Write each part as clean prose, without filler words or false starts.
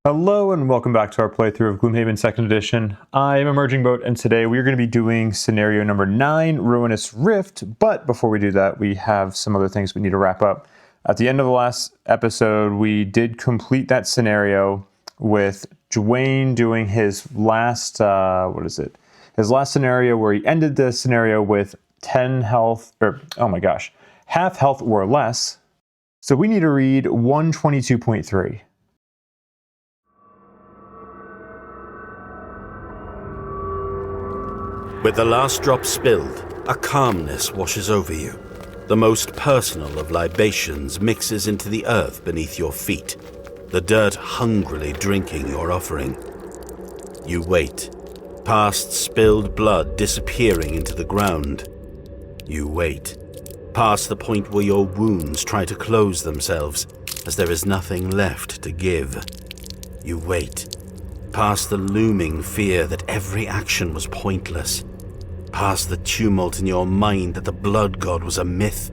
Hello and welcome back to our playthrough of Gloomhaven 2nd Edition. I am Emerging Boat and today we are going to be doing scenario number 9, Ruinous Rift, but before we do that we have some other things we need to wrap up. At the end of the last episode we did complete that scenario with Dwayne doing his last, his last scenario where he ended the scenario with 10 health, half health or less. So we need to read 122.3. With the last drop spilled, a calmness washes over you. The most personal of libations mixes into the earth beneath your feet, the dirt hungrily drinking your offering. You wait, past spilled blood disappearing into the ground. You wait, past the point where your wounds try to close themselves as there is nothing left to give. You wait, past the looming fear that every action was pointless, past the tumult in your mind that the blood god was a myth,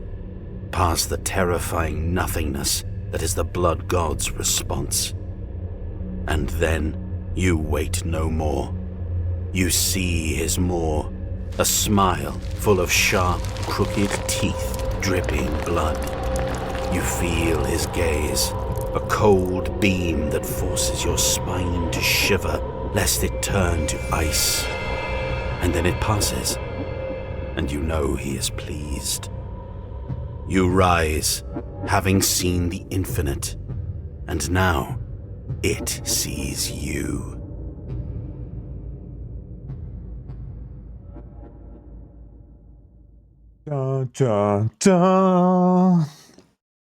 past the terrifying nothingness that is the blood god's response. And then you wait no more. You see his maw, a smile full of sharp, crooked teeth dripping blood. You feel his gaze, a cold beam that forces your spine to shiver lest it turn to ice. And then it passes, and you know he is pleased. You rise, having seen the infinite, and now it sees you. Dun, dun, dun.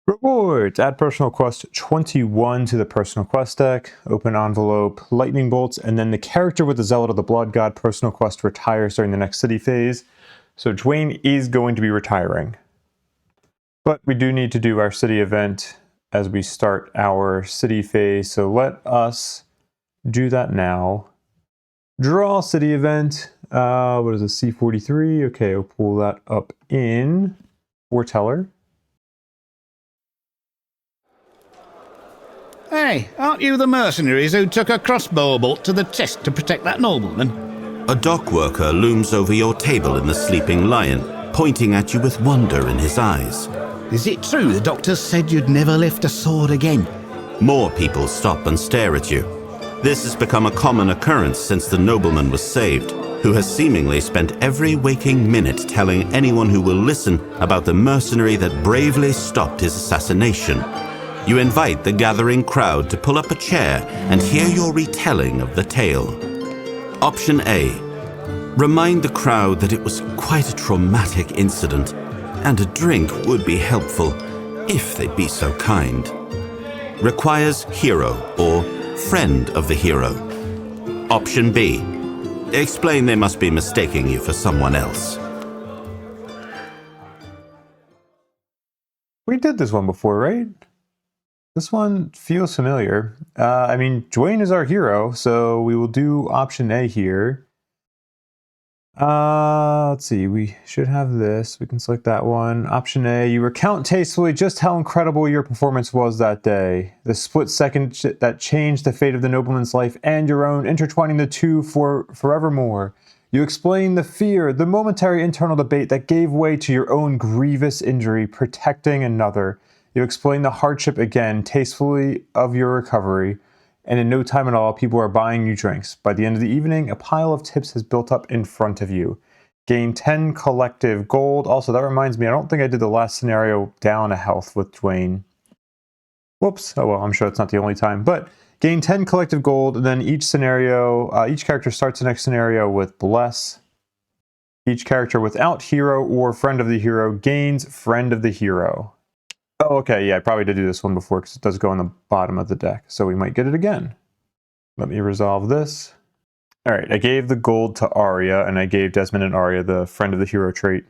Rewards. Add personal quest 21 to the personal quest deck. Open envelope, lightning bolts, and then the character with the Zealot of the Blood God personal quest retires during the next city phase. So Dwayne is going to be retiring. But we do need to do our city event as we start our city phase. So let us do that now. Draw city event. What is it? C43. Okay, I'll pull that up in Foreteller. Hey, aren't you the mercenaries who took a crossbow bolt to the chest to protect that nobleman? A dock worker looms over your table in the sleeping lion, pointing at you with wonder in his eyes. Is it true the doctors said you'd never lift a sword again? More people stop and stare at you. This has become a common occurrence since the nobleman was saved, who has seemingly spent every waking minute telling anyone who will listen about the mercenary that bravely stopped his assassination. You invite the gathering crowd to pull up a chair and hear your retelling of the tale. Option A. Remind the crowd that it was quite a traumatic incident, and a drink would be helpful, if they'd be so kind. Requires hero or friend of the hero. Option B. Explain they must be mistaking you for someone else. We did this one before, right? This one feels familiar. Dwayne is our hero, so we will do option A here. Let's see, we should have this. We can select that one. Option A, you recount tastefully just how incredible your performance was that day. The split second that changed the fate of the nobleman's life and your own, intertwining the two for forevermore. You explain the fear, the momentary internal debate that gave way to your own grievous injury, protecting another. You explain the hardship again, tastefully, of your recovery, and in no time at all, people are buying you drinks. By the end of the evening, a pile of tips has built up in front of you. Gain 10 collective gold. Also, that reminds me, I don't think I did the last scenario down a health with Dwayne. Whoops. Oh well, I'm sure it's not the only time. But gain 10 collective gold, and then each character starts the next scenario with Bless. Each character without hero or friend of the hero gains friend of the hero. Oh, okay, yeah, I probably did do this one before because it does go on the bottom of the deck, so we might get it again. Let me resolve this. All right, I gave the gold to Arya, and I gave Desmond and Arya the friend of the hero trait.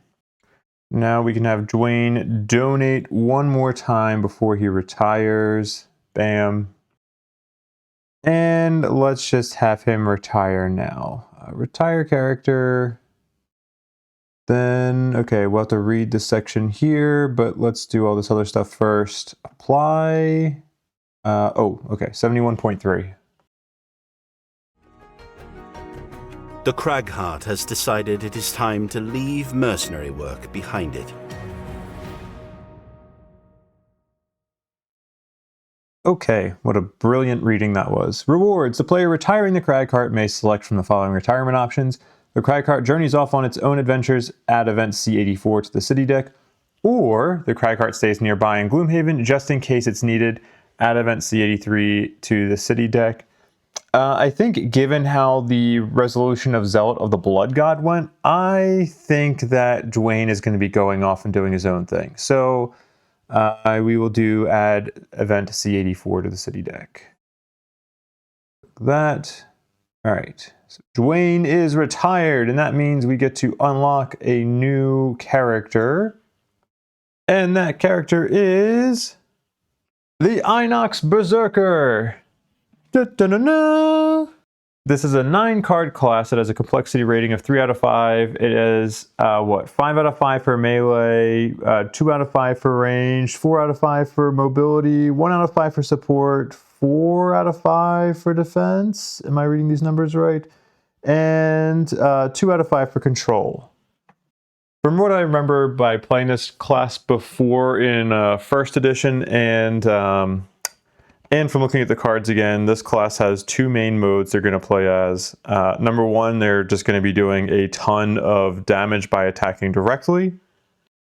Now we can have Dwayne donate one more time before he retires. Bam. And let's just have him retire now. Retire character. Then, okay, we'll have to read this section here, but let's do all this other stuff first. Apply. Okay, 71.3. The Cragheart has decided it is time to leave mercenary work behind it. Okay, what a brilliant reading that was. Rewards. The player retiring the Cragheart may select from the following retirement options. The Cragheart journeys off on its own adventures, add event C84 to the city deck, or the Cragheart stays nearby in Gloomhaven just in case it's needed, add event C83 to the city deck. I think given how the resolution of Zealot of the Blood God went, I think that Dwayne is going to be going off and doing his own thing. So we will do add event C84 to the city deck. That. All right. So Dwayne is retired, and that means we get to unlock a new character. And that character is the Inox Berserker. Da-da-da-da. This is a 9-card class that has a complexity rating of 3 out of 5. It is 5 out of 5 for melee, 2 out of 5 for range, 4 out of 5 for mobility, 1 out of 5 for support, 4 out of 5 for defense. Am I reading these numbers right? And 2 out of 5 for control. From what I remember by playing this class before in first edition and from looking at the cards again, this class has 2 main modes they're going to play as. Number 1, they're just going to be doing a ton of damage by attacking directly.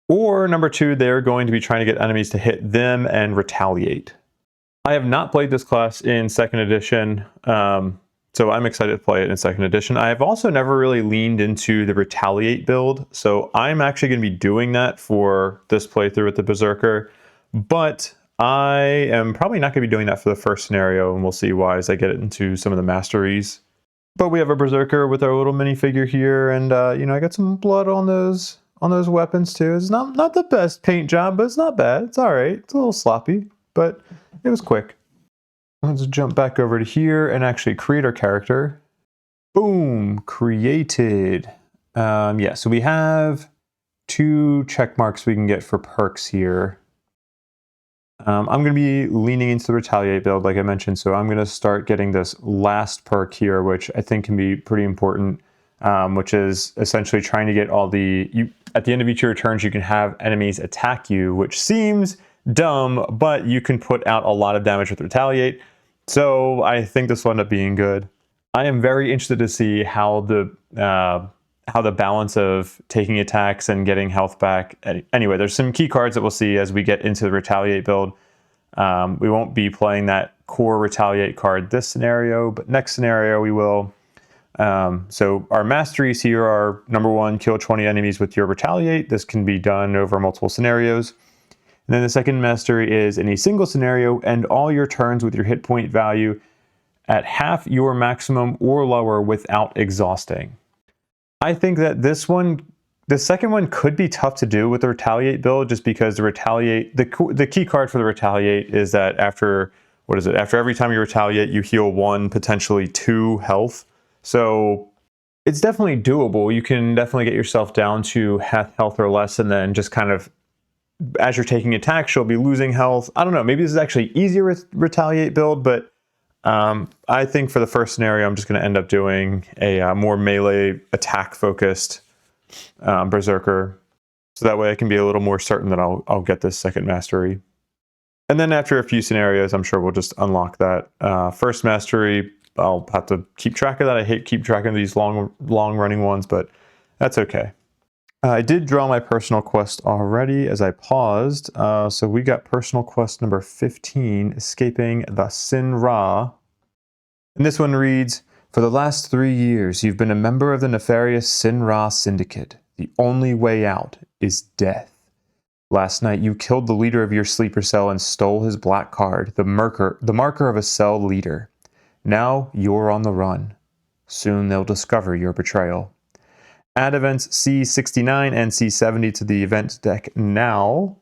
Or number 2, they're going to be trying to get enemies to hit them and retaliate. I have not played this class in second edition, so I'm excited to play it in second edition. I have also never really leaned into the retaliate build, so I'm actually going to be doing that for this playthrough with the Berserker. But I am probably not going to be doing that for the first scenario, and we'll see why as I get into some of the masteries. But we have a Berserker with our little minifigure here, and I got some blood on those weapons too. It's not the best paint job, but it's not bad. It's all right. It's a little sloppy, but it was quick. Let's jump back over to here and actually create our character. Boom, created. Yeah, so we have 2 check marks we can get for perks here. I'm going to be leaning into the retaliate build, like I mentioned, so I'm going to start getting this last perk here, which I think can be pretty important, which is essentially trying to get all at the end of each of your turns, you can have enemies attack you, which seems dumb, but you can put out a lot of damage with retaliate, so I think this will end up being good. I am very interested to see how the balance of taking attacks and getting health back. Anyway, there's some key cards that we'll see as we get into the retaliate build. We won't be playing that core retaliate card this scenario, but next scenario we will. So our masteries here are number 1, kill 20 enemies with your retaliate. This can be done over multiple scenarios. And then the second mastery is in a single scenario, end all your turns with your hit point value at half your maximum or lower without exhausting. I think that the second one could be tough to do with the retaliate build, just because the retaliate, the key card for the retaliate is that after every time you retaliate, you heal 1, potentially 2 health. So it's definitely doable. You can definitely get yourself down to half health or less, and then just kind of, as you're taking attacks, you'll be losing health. I don't know, maybe this is actually easier with retaliate build, but I think for the first scenario, I'm just going to end up doing a more melee attack focused Berserker. So that way I can be a little more certain that I'll get this second mastery. And then after a few scenarios, I'm sure we'll just unlock that. First mastery, I'll have to keep track of that. I hate keep track of these long running ones, but that's okay. I did draw my personal quest already as I paused. So we got personal quest number 15, Escaping the Sin Ra. And this one reads, for the last 3 years, you've been a member of the nefarious Sin Ra Syndicate. The only way out is death. Last night, you killed the leader of your sleeper cell and stole his black card, the marker of a cell leader. Now you're on the run. Soon they'll discover your betrayal. Add events C69 and C70 to the event deck now.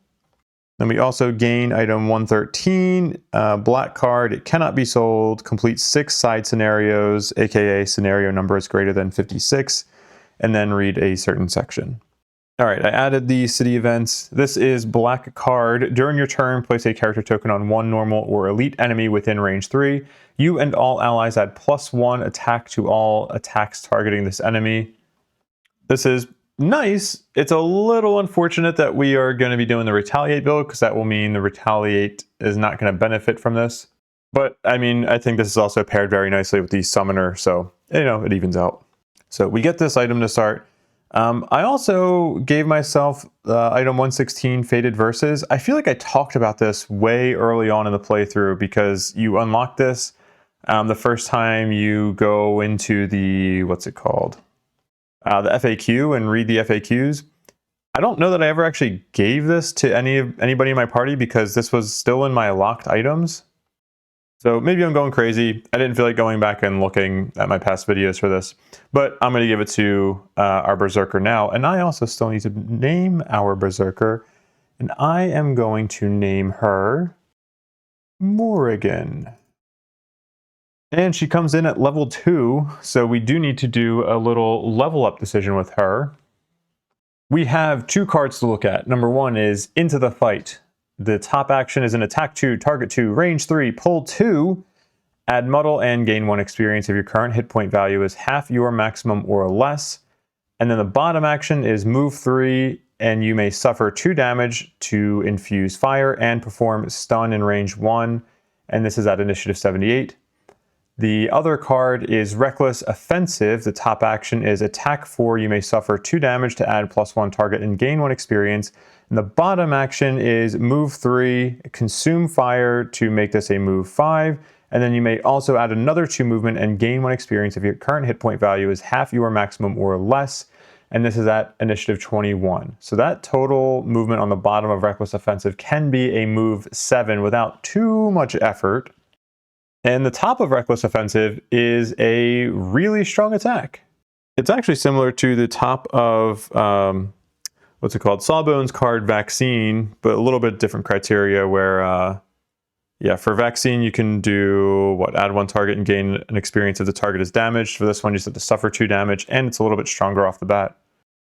Then we also gain item 113, black card. It cannot be sold. Complete 6 side scenarios, aka scenario number is greater than 56, and then read a certain section. All right, I added the city events. This is black card. During your turn, place a character token on one normal or elite enemy within range 3. You and all allies add +1 attack to all attacks targeting this enemy. This is nice. It's a little unfortunate that we are going to be doing the retaliate build, because that will mean the retaliate is not going to benefit from this. But I mean, I think this is also paired very nicely with the summoner, so you know, it evens out. So we get this item to start. I also gave myself item 116, Fated Verses. I feel like I talked about this way early on in the playthrough, because you unlock this the first time you go into the, what's it called? The FAQ and read the FAQs. I don't know that I ever actually gave this to anybody in my party, because this was still in my locked items. So maybe I'm going crazy. I didn't feel like going back and looking at my past videos for this, but I'm going to give it to our Berserker now. And I also still need to name our Berserker, and I am going to name her Morrigan. And she comes in at level 2, so we do need to do a little level up decision with her. We have 2 cards to look at. Number 1 is Into the Fight. The top action is an attack 2, target 2, range 3, pull 2, add muddle, and gain 1 experience if your current hit point value is half your maximum or less. And then the bottom action is move 3, and you may suffer 2 damage to infuse fire and perform stun in range 1. And this is at initiative 78. The other card is Reckless Offensive. The top action is attack 4. You may suffer 2 damage to add +1 target and gain 1 experience. And the bottom action is move 3, consume fire to make this a move 5. And then you may also add another 2 movement and gain 1 experience if your current hit point value is half your maximum or less. And this is at initiative 21. So that total movement on the bottom of Reckless Offensive can be a move 7 without too much effort. And the top of Reckless Offensive is a really strong attack. It's actually similar to the top of, what's it called? Sawbones card Vaccine, but a little bit different criteria where, yeah, for Vaccine you can do, what, add 1 target and gain an experience if the target is damaged. For this one you just have to suffer 2 damage, and it's a little bit stronger off the bat.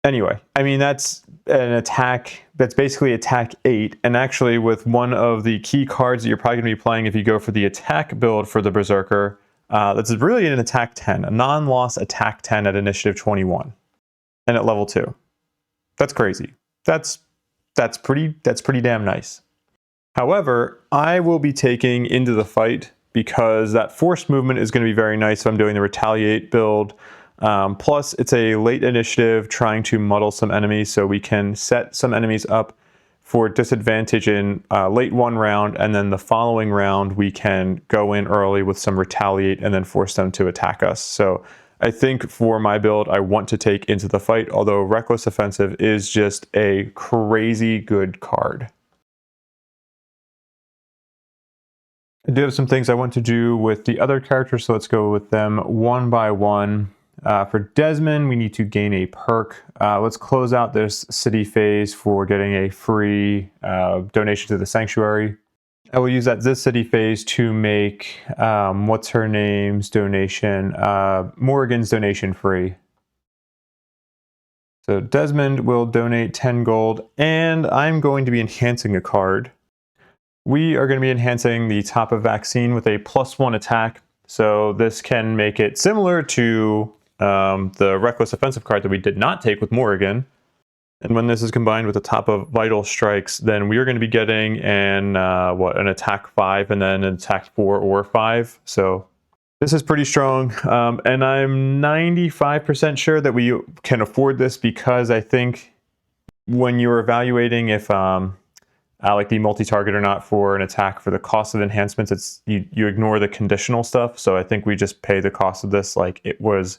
Anyway, I mean, that's an attack, that's basically attack 8, and actually with one of the key cards that you're probably going to be playing if you go for the attack build for the Berserker, that's really an attack 10, a non-loss attack 10 at initiative 21, and at level 2. That's crazy. That's pretty damn nice. However, I will be taking Into the Fight, because that forced movement is going to be very nice if I'm doing the retaliate build. Plus, it's a late initiative trying to muddle some enemies, so we can set some enemies up for disadvantage in late 1 round, and then the following round we can go in early with some retaliate and then force them to attack us. So I think for my build, I want to take Into the Fight, although Reckless Offensive is just a crazy good card. I do have some things I want to do with the other characters, so let's go with them one by one. For Desmond, we need to gain a perk. Let's close out this city phase for getting a free donation to the sanctuary. I will use this city phase to make, what's her name's donation? Morrigan's donation free. So Desmond will donate 10 gold, and I'm going to be enhancing a card. We are going to be enhancing the top of Vaccine with a +1 attack. So this can make it similar to the Reckless Offensive card that we did not take with Morrigan. And when this is combined with the top of Vital Strikes, then we are going to be getting an attack 5 and then an attack 4 or 5. So this is pretty strong. And I'm 95% sure that we can afford this, because I think when you're evaluating if like the multi-target or not for an attack for the cost of enhancements, it's you ignore the conditional stuff. So I think we just pay the cost of this like it was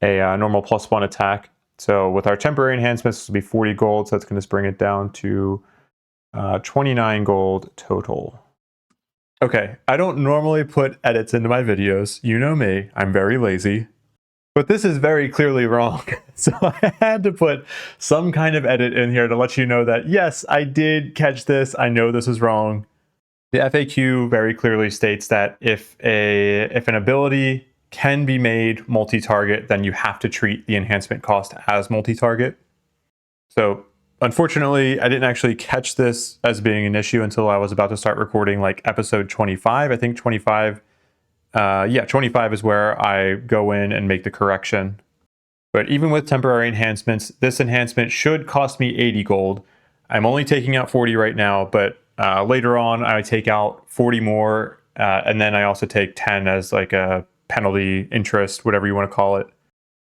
a normal +1 attack. So with our temporary enhancements, this will be 40 gold. So that's going to bring it down to 29 gold total. Okay, I don't normally put edits into my videos. You know me, I'm very lazy. But this is very clearly wrong. So I had to put some kind of edit in here to let you know that, yes, I did catch this. I know this is wrong. The FAQ very clearly states that if an ability can be made multi-target, then you have to treat the enhancement cost as multi-target. So unfortunately, I didn't actually catch this as being an issue until I was about to start recording like episode 25. I think 25, 25 is where I go in and make the correction. But even with temporary enhancements, this enhancement should cost me 80 gold. I'm only taking out 40 right now, but later on I take out 40 more, and then I also take 10 as like a penalty, interest, whatever you want to call it.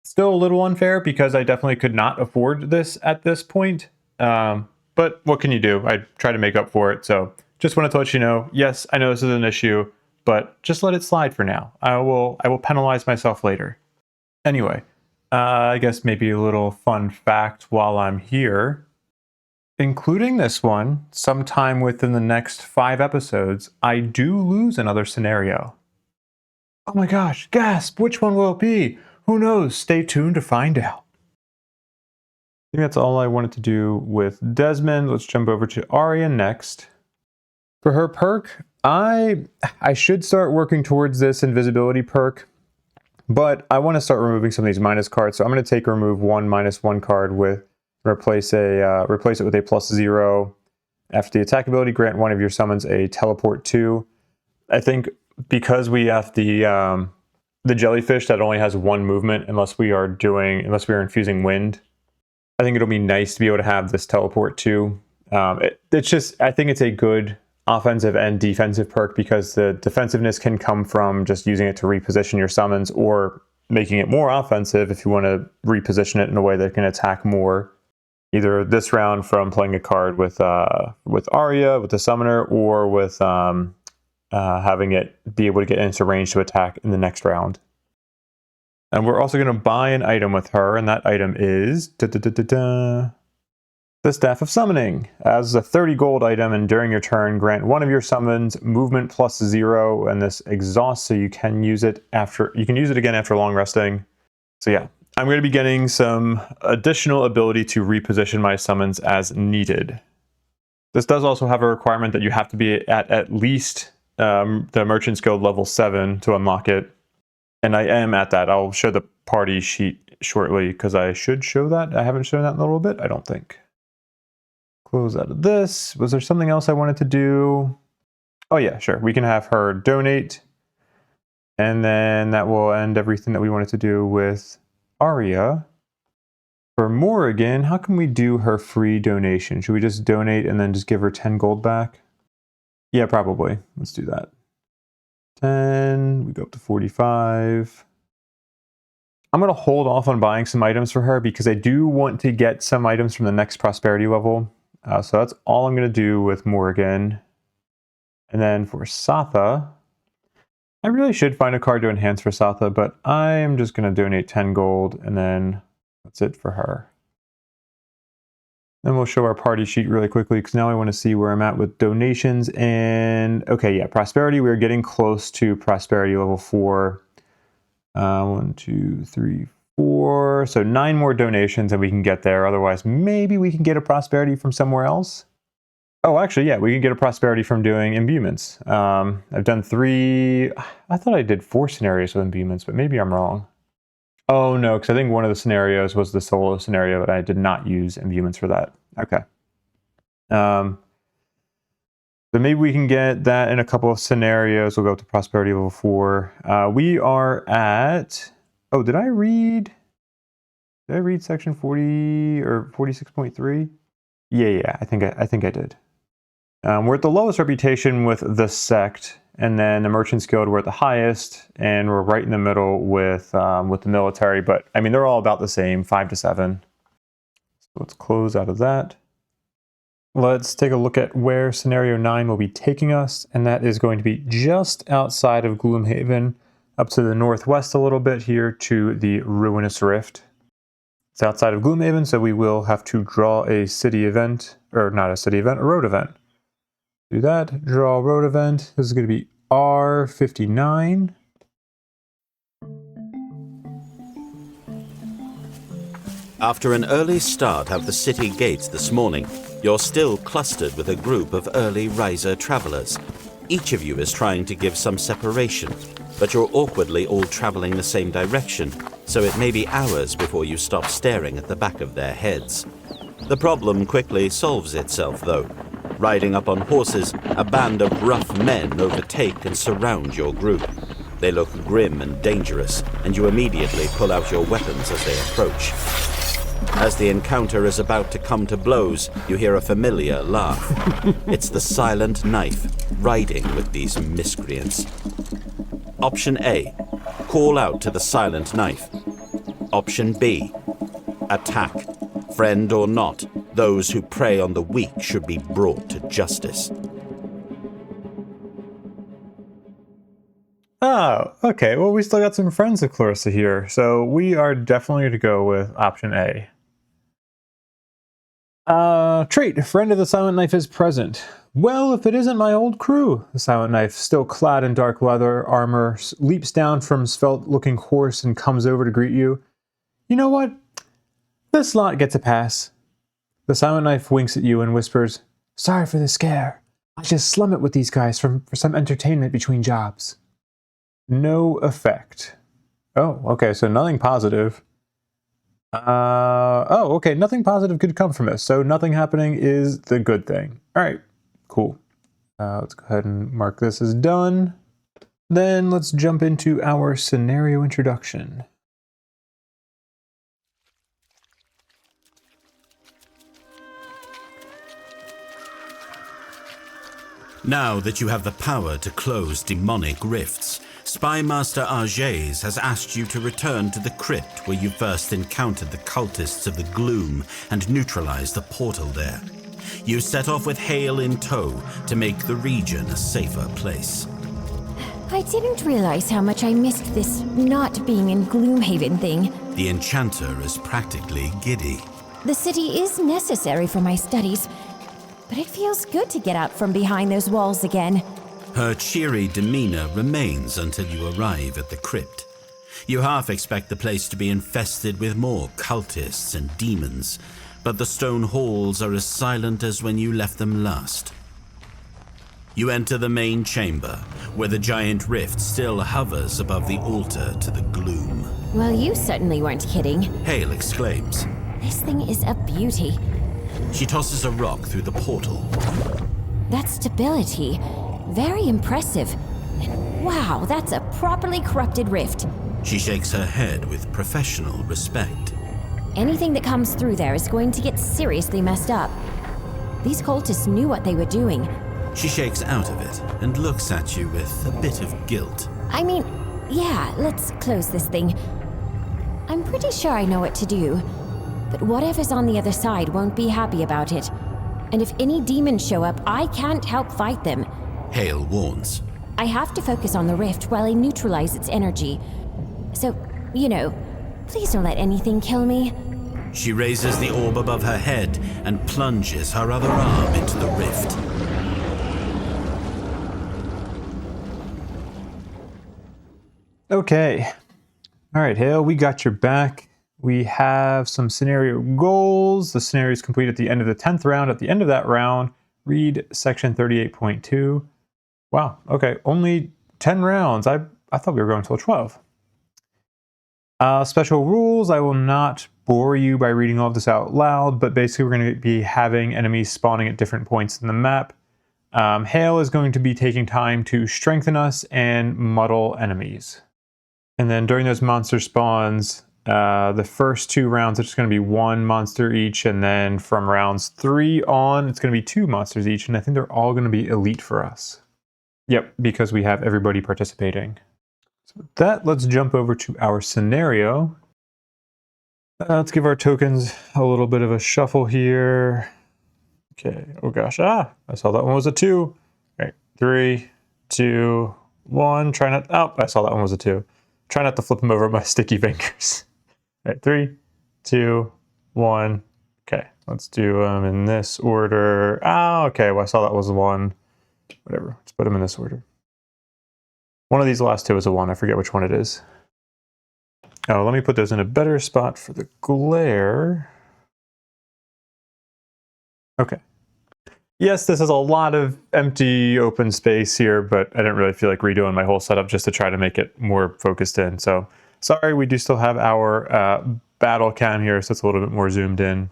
Still a little unfair because I definitely could not afford this at this point. But what can you do? I try to make up for it. So just wanted to let you know, yes, I know this is an issue, but just let it slide for now. I will penalize myself later. Anyway, I guess maybe a little fun fact while I'm here. Including this one, sometime within the next 5 episodes, I do lose another scenario. Oh my gosh, gasp! Which one will it be? Who knows? Stay tuned to find out. I think that's all I wanted to do with Desmond. Let's jump over to Arya next. For her perk, I should start working towards this invisibility perk, but I want to start removing some of these minus cards. So I'm going to take remove 1 -1 card with replace it with a +0. After the attack ability, grant one of your summons a teleport 2. I think because we have the jellyfish that only has 1 movement unless we are infusing wind, I think it'll be nice to be able to have this teleport 2. It's just, I think it's a good offensive and defensive perk because the defensiveness can come from just using it to reposition your summons, or making it more offensive if you want to reposition it in a way that can attack more. Either this round from playing a card with Arya, with the summoner, or with having it be able to get into range to attack in the next round. And we're also going to buy an item with her, and that item is the Staff of Summoning. As a 30 gold item, and during your turn, grant one of your summons movement +0, and this exhausts, so you can use it again after long resting. So yeah, I'm going to be getting some additional ability to reposition my summons as needed. This does also have a requirement that you have to be at least the Merchant's Guild level 7 to unlock it. And I am at that. I'll show the party sheet shortly because I should show that. I haven't shown that in a little bit, I don't think. Close out of this. Was there something else I wanted to do? Oh yeah, sure. We can have her donate. And then that will end everything that we wanted to do with Arya. For Morrigan, how can we do her free donation? Should we just donate and then just give her 10 gold back? Yeah, probably. Let's do that. 10, we go up to 45. I'm going to hold off on buying some items for her because I do want to get some items from the next prosperity level. So that's all I'm going to do with Morrigan. And then for Satha, I really should find a card to enhance for Satha, but I'm just going to donate 10 gold, and then that's it for her. Then we'll show our party sheet really quickly, because now I want to see where I'm at with donations. And okay, yeah, prosperity, we're getting close to prosperity level 4. 1, 2, 3, 4. So 9 more donations and we can get there. Otherwise, maybe we can get a prosperity from somewhere else. Oh, actually, yeah, we can get a prosperity from doing imbuments. I've done 3. I thought I did 4 scenarios with imbuments, but maybe I'm wrong. Oh, no, because I think one of the scenarios was the solo scenario, but I did not use imbuments for that. Okay. So maybe we can get that in a couple of scenarios. We'll go up to prosperity level 4. We are at... Oh, did I read section 40 or 46.3? Yeah, I think I did. We're at the lowest reputation with the sect, and then the Merchant's Guild we're at the highest, and we're right in the middle with the military. But I mean, they're all about the same, 5 to 7. So let's close out of that. Let's take a look at where scenario 9 will be taking us, and that is going to be just outside of Gloomhaven, up to the northwest a little bit here to the Ruinous Rift. It's outside of Gloomhaven, so we will have to draw a city event, or not a city event, a road event. Do that, draw a road event. This is going to be R59. After an early start out the city gates this morning, you're still clustered with a group of early riser travelers. Each of you is trying to give some separation, but you're awkwardly all traveling the same direction, so it may be hours before you stop staring at the back of their heads. The problem quickly solves itself, though. Riding up on horses, a band of rough men overtake and surround your group. They look grim and dangerous, and you immediately pull out your weapons as they approach. As the encounter is about to come to blows, you hear a familiar laugh. It's the Silent Knife, riding with these miscreants. Option A, call out to the Silent Knife. Option B, attack. Friend or not, those who prey on the weak should be brought to justice. Oh, okay. Well, we still got some friends of Clarissa here, so we are definitely going to go with option A. Trait, friend of the Silent Knife is present. Well, if it isn't my old crew. The Silent Knife, still clad in dark leather armor, leaps down from svelte-looking horse and comes over to greet you. You know what? This lot gets a pass. The Silent Knife winks at you and whispers, Sorry for the scare. I just slum it with these guys for some entertainment between jobs. No effect. Oh, okay, so nothing positive. Okay, nothing positive could come from this, so nothing happening is the good thing. All right, cool. Let's go ahead and mark this as done. Then let's jump into our scenario introduction. Now that you have the power to close demonic rifts, Spymaster Arges has asked you to return to the crypt where you first encountered the cultists of the Gloom and neutralized the portal there. You set off with Hale in tow to make the region a safer place. I didn't realize how much I missed this not being in Gloomhaven thing. The Enchanter is practically giddy. The city is necessary for my studies, but it feels good to get out from behind those walls again. Her cheery demeanor remains until you arrive at the crypt. You half expect the place to be infested with more cultists and demons, but the stone halls are as silent as when you left them last. You enter the main chamber, where the giant rift still hovers above the altar to the gloom. Well, you certainly weren't kidding. Hale exclaims. This thing is a beauty. She tosses a rock through the portal. That stability, very impressive. And wow, that's a properly corrupted rift. She shakes her head with professional respect. Anything that comes through there is going to get seriously messed up. These cultists knew what they were doing. She shakes out of it and looks at you with a bit of guilt. I mean, yeah, let's close this thing. I'm pretty sure I know what to do, but whatever's on the other side won't be happy about it. And if any demons show up, I can't help fight them. Hale warns. I have to focus on the rift while I neutralize its energy. So, you know, please don't let anything kill me. She raises the orb above her head and plunges her other arm into the rift. Okay. All right, Hale, we got your back. We have some scenario goals. The scenario is complete at the end of the 10th round. At the end of that round, read section 38.2. Wow, okay, only 10 rounds. I thought we were going until 12. Special rules. I will not bore you by reading all of this out loud, but basically we're going to be having enemies spawning at different points in the map. Hale is going to be taking time to strengthen us and muddle enemies. And then during those monster spawns, the first 2 rounds, it's going to be 1 monster each, and then from rounds 3 on, it's going to be 2 monsters each, and I think they're all going to be elite for us. Yep, because we have everybody participating. So with that, let's jump over to our scenario. Let's give our tokens a little bit of a shuffle here. Okay, oh gosh, I saw that one was a 2. All right, 3, 2, 1, try not, I saw that one was a 2. Try not to flip them over my sticky fingers. All right, 3, 2, 1. Okay, let's do them in this order. Okay, well, I saw that was a 1. Whatever, let's put them in this order. One of these last 2 is a 1. I forget which one it is. Oh, let me put those in a better spot for the glare. Okay. Yes, this is a lot of empty open space here, but I didn't really feel like redoing my whole setup just to try to make it more focused in. So sorry, we do still have our battle cam here, so it's a little bit more zoomed in.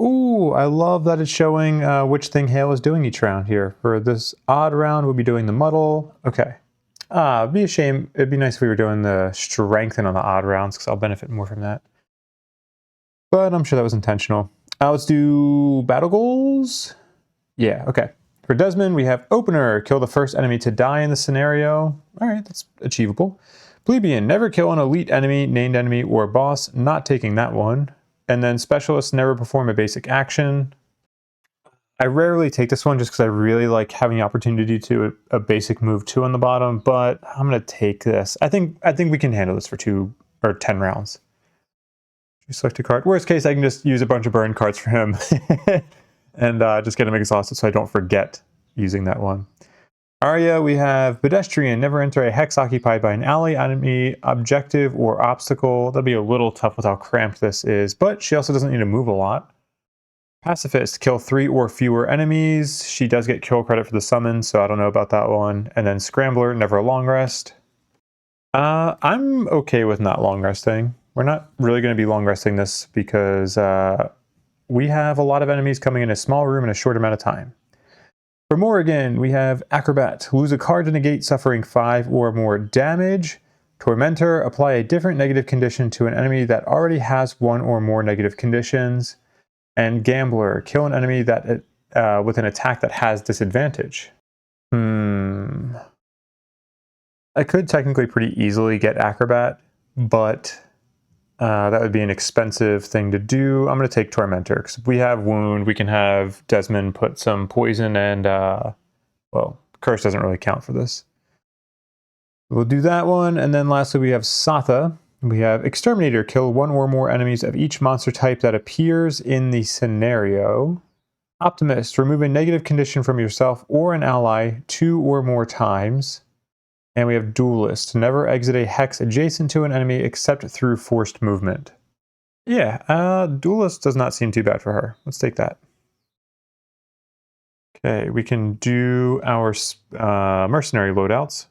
Ooh, I love that it's showing which thing Hail is doing each round here. For this odd round, we'll be doing the muddle. Okay. It'd be a shame. It'd be nice if we were doing the strengthen on the odd rounds, because I'll benefit more from that. But I'm sure that was intentional. Let's do battle goals. Yeah, okay. For Desmond, we have Opener, kill the first enemy to die in the scenario. All right, that's achievable. Plebeian, never kill an elite enemy, named enemy, or boss. Not taking that one. And then Specialist, never perform a basic action. I rarely take this one just because I really like having the opportunity to a basic move 2 on the bottom, but I'm going to take this. I think we can handle this for 2 or 10 rounds. Select a card. Worst case, I can just use a bunch of burn cards for him and just get him exhausted so I don't forget using that one. Arya, we have Pedestrian, never enter a hex occupied by an ally, enemy, objective, or obstacle. That'll be a little tough with how cramped this is, but she also doesn't need to move a lot. Pacifist, kill 3 or fewer enemies. She does get kill credit for the summon, so I don't know about that one. And then Scrambler, never a long rest. I'm okay with not long resting. We're not really going to be long resting this because we have a lot of enemies coming in a small room in a short amount of time. For Morrigan, we have Acrobat. Lose a card to negate suffering 5 or more damage. Tormentor, apply a different negative condition to an enemy that already has 1 or more negative conditions. And Gambler, kill an enemy that with an attack that has disadvantage. I could technically pretty easily get Acrobat, but that would be an expensive thing to do. I'm going to take Tormentor, because if we have Wound, we can have Desmond put some poison and, well, Curse doesn't really count for this. We'll do that one, and then lastly we have Satha. We have Exterminator, kill 1 or more enemies of each monster type that appears in the scenario. Optimist, remove a negative condition from yourself or an ally 2 or more times. And we have Duelist, never exit a hex adjacent to an enemy except through forced movement. Yeah, Duelist does not seem too bad for her. Let's take that. Okay, we can do our Mercenary loadouts.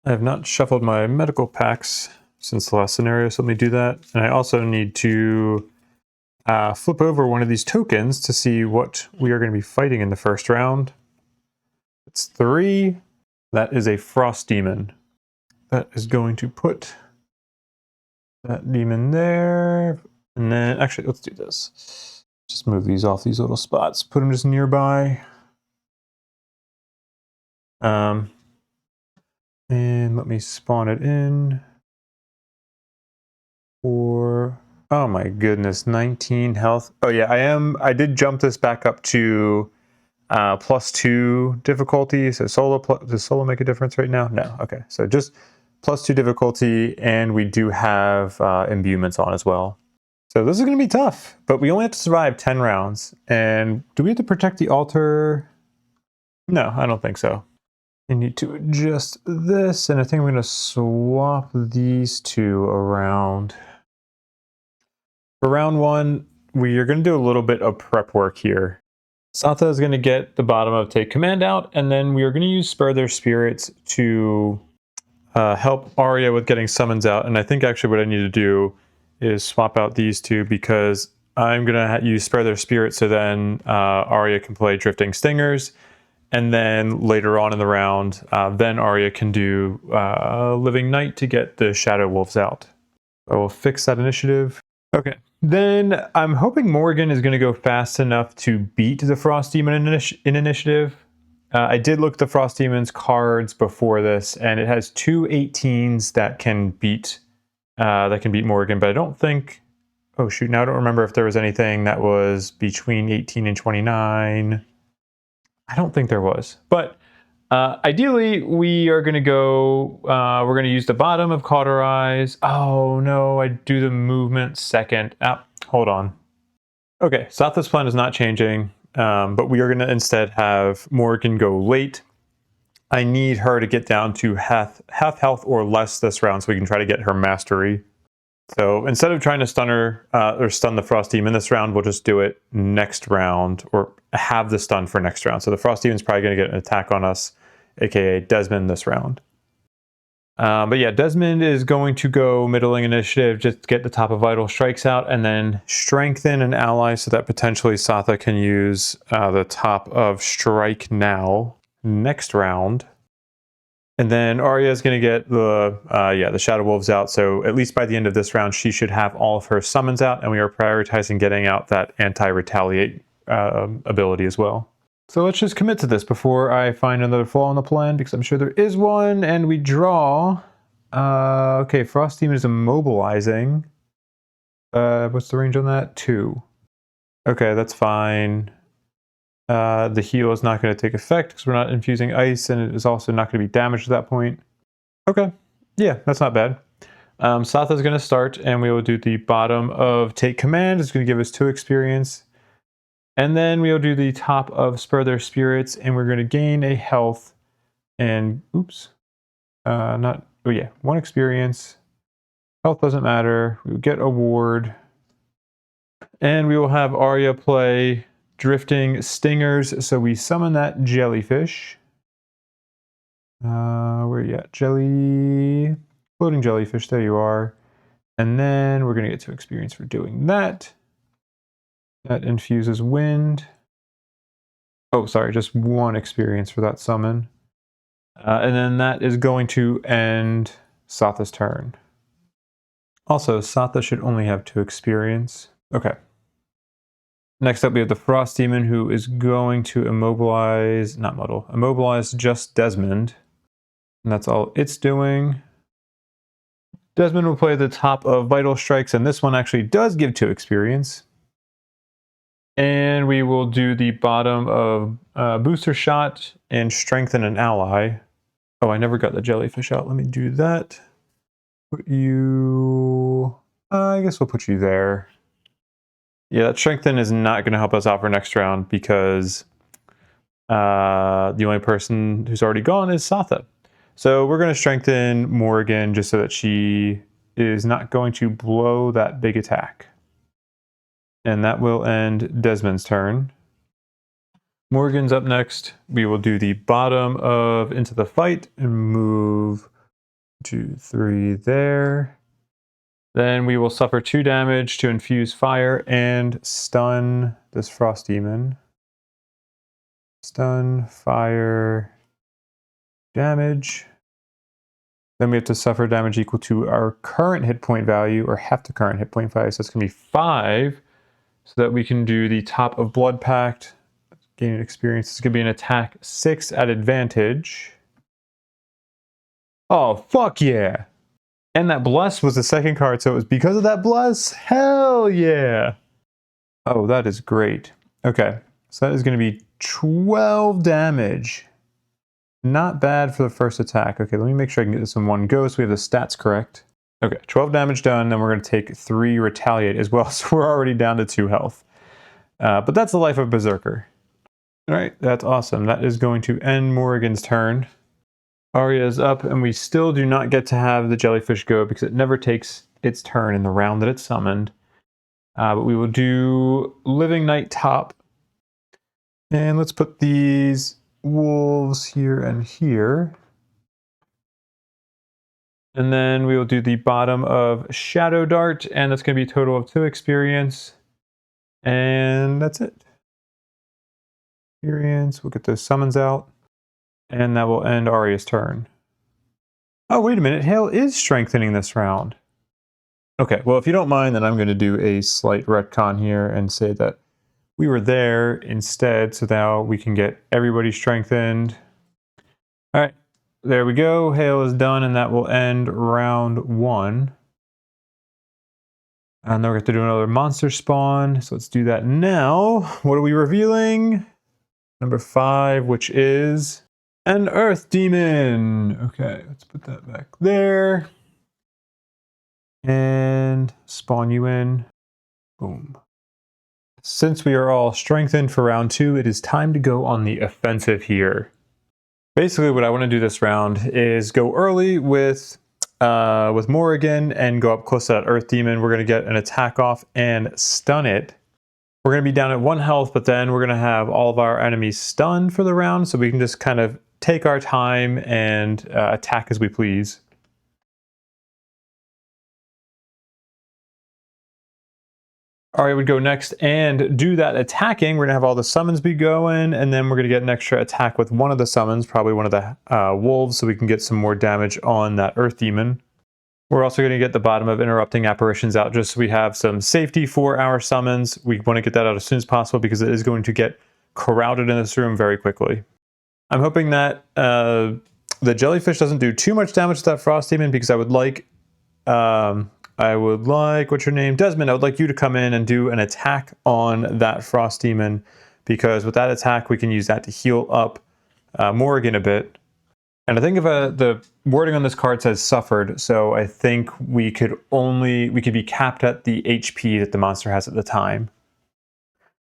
I have not shuffled my medical packs since the last scenario, so let me do that. And I also need to flip over one of these tokens to see what we are going to be fighting in the first round. It's 3. That is a Frost Demon. That is going to put that demon there. And then, actually, let's do this. Just move these off these little spots. Put them just nearby. And let me spawn it in for, oh my goodness, 19 health. Oh yeah, I did jump this back up to +2 difficulty. So does solo make a difference right now? No, okay. So just +2 difficulty, and we do have imbuments on as well. So this is gonna be tough, but we only have to survive 10 rounds. And do we have to protect the altar? No, I don't think so. I need to adjust this, and I think I'm going to swap these 2 around. For round 1, we are going to do a little bit of prep work here. Satha is going to get the bottom of Take Command out, and then we are going to use Spare Their Spirits to help Arya with getting summons out. And I think actually what I need to do is swap out these 2, because I'm going to use Spare Their Spirits so then Arya can play Drifting Stingers. And then later on in the round, then Arya can do Living Night to get the Shadow Wolves out. I will fix that initiative. Okay, then I'm hoping Morrigan is going to go fast enough to beat the Frost Demon in initiative. I did look at the Frost Demon's cards before this, and it has 2 18s that can beat Morrigan, but I don't think... Oh shoot, now I don't remember if there was anything that was between 18 and 29. I don't think there was, but Ideally, we are going to go, we're going to use the bottom of Cauterize. Oh no, I do the movement second. Hold on. Okay, Satha's plan is not changing, but we are going to instead have Morrigan go late. I need her to get down to half health or less this round so we can try to get her mastery. So instead of trying to stun her or stun the Frost Demon this round, we'll just do it next round, or have the stun for next round. So the Frost Demon's probably going to get an attack on us, aka Desmond, this round. But yeah, Desmond is going to go middling initiative, just get the top of Vital Strikes out, and then strengthen an ally so that potentially Satha can use the top of Strike Now next round. And then Arya is going to get the Shadow Wolves out. So at least by the end of this round, she should have all of her summons out, and we are prioritizing getting out that anti-retaliate ability as well. So let's just commit to this before I find another flaw in the plan, because I'm sure there is one. And we draw. Okay, Frost Demon is immobilizing. What's the range on that? 2. Okay, that's fine. The heal is not going to take effect because we're not infusing ice, and it is also not going to be damaged at that point. Okay, yeah, that's not bad. Satha is going to start, and we will do the bottom of Take Command. It's going to give us 2 experience. And then we'll do the top of Spur Their Spirits, and we're going to gain a health and, 1 experience. Health doesn't matter. We'll get a ward. And we will have Arya play Drifting Stingers, so we summon that jellyfish. Where are you at? Floating jellyfish, there you are. And then we're going to get 2 experience for doing that. That infuses wind. Oh, sorry, just 1 experience for that summon. And then that is going to end Satha's turn. Also, Satha should only have 2 experience. Okay. Next up, we have the Frost Demon, who is going to immobilize just Desmond. And that's all it's doing. Desmond will play the top of Vital Strikes, and this one actually does give 2 experience. And we will do the bottom of Booster Shot and Strengthen an Ally. Oh, I never got the jellyfish out. Let me do that. Put you... I guess we'll put you there. Yeah, that Strengthen is not going to help us out for next round because the only person who's already gone is Satha. So we're going to strengthen Morrigan just so that she is not going to blow that big attack. And that will end Desmond's turn. Morrigan's up next. We will do the bottom of Into the Fight and move 2, 3 there. Then we will suffer 2 damage to infuse fire and stun this Frost Demon. Stun, fire, damage. Then we have to suffer damage equal to our current hit point value, or half the current hit point value. So it's going to be 5, so that we can do the top of Blood Pact. Gain experience. It's going to be an attack 6 at advantage. Oh, fuck yeah! And that Bless was the second card, so it was because of that Bless? Hell yeah! Oh, that is great. Okay, so that is going to be 12 damage. Not bad for the first attack. Okay, let me make sure I can get this in one go so we have the stats correct. Okay, 12 damage done, then we're going to take 3 Retaliate as well, so we're already down to 2 health. But that's the life of Berserker. Alright, that's awesome. That is going to end Morrigan's turn. Arya is up, and we still do not get to have the jellyfish go because it never takes its turn in the round that it's summoned. But we will do Living Night top. And let's put these wolves here and here. And then we will do the bottom of Shadow Dart, and that's going to be a total of 2 experience. And that's it. Experience, we'll get those summons out. And that will end Arya's turn. Oh, wait a minute. Hale is strengthening this round. Okay, well, if you don't mind, then I'm going to do a slight retcon here and say that we were there instead, so now we can get everybody strengthened. All right, there we go. Hale is done, and that will end round 1. And then we're going to do another monster spawn. So let's do that now. What are we revealing? Number 5, which is An Earth Demon. Okay, let's put that back there. And spawn you in. Boom. Since we are all strengthened for round 2, it is time to go on the offensive here. Basically, what I want to do this round is go early with Morrigan and go up close to that Earth Demon. We're going to get an attack off and stun it. We're going to be down at 1 health, but then we're going to have all of our enemies stunned for the round, so we can just kind of take our time and attack as we please. Arya would go next and do that attacking. We're going to have all the summons be going, and then we're going to get an extra attack with one of the summons, probably one of the wolves, so we can get some more damage on that Earth Demon. We're also going to get the bottom of interrupting apparitions out just so we have some safety for our summons. We want to get that out as soon as possible because it is going to get crowded in this room very quickly. I'm hoping that the jellyfish doesn't do too much damage to that Frost Demon because I would like, what's your name? Desmond, I would like you to come in and do an attack on that Frost Demon because with that attack we can use that to heal up Morrigan a bit. And I think if the wording on this card says suffered, so I think we could be capped at the HP that the monster has at the time.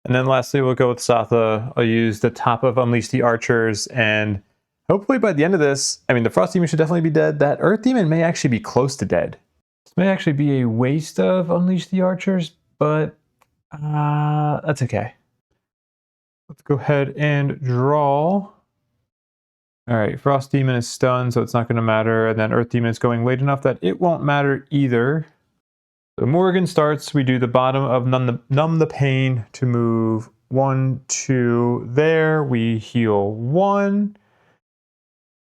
And then lastly, we'll go with Satha. I'll use the top of Unleash the Archers, and hopefully by the end of this, I mean, the Frost Demon should definitely be dead. That Earth Demon may actually be close to dead. This may actually be a waste of Unleash the Archers, but that's okay. Let's go ahead and draw. All right, Frost Demon is stunned, so it's not going to matter. And then Earth Demon is going late enough that it won't matter either. So Morrigan starts. We do the bottom of Numb the Pain to move 1, 2 there. We heal 1.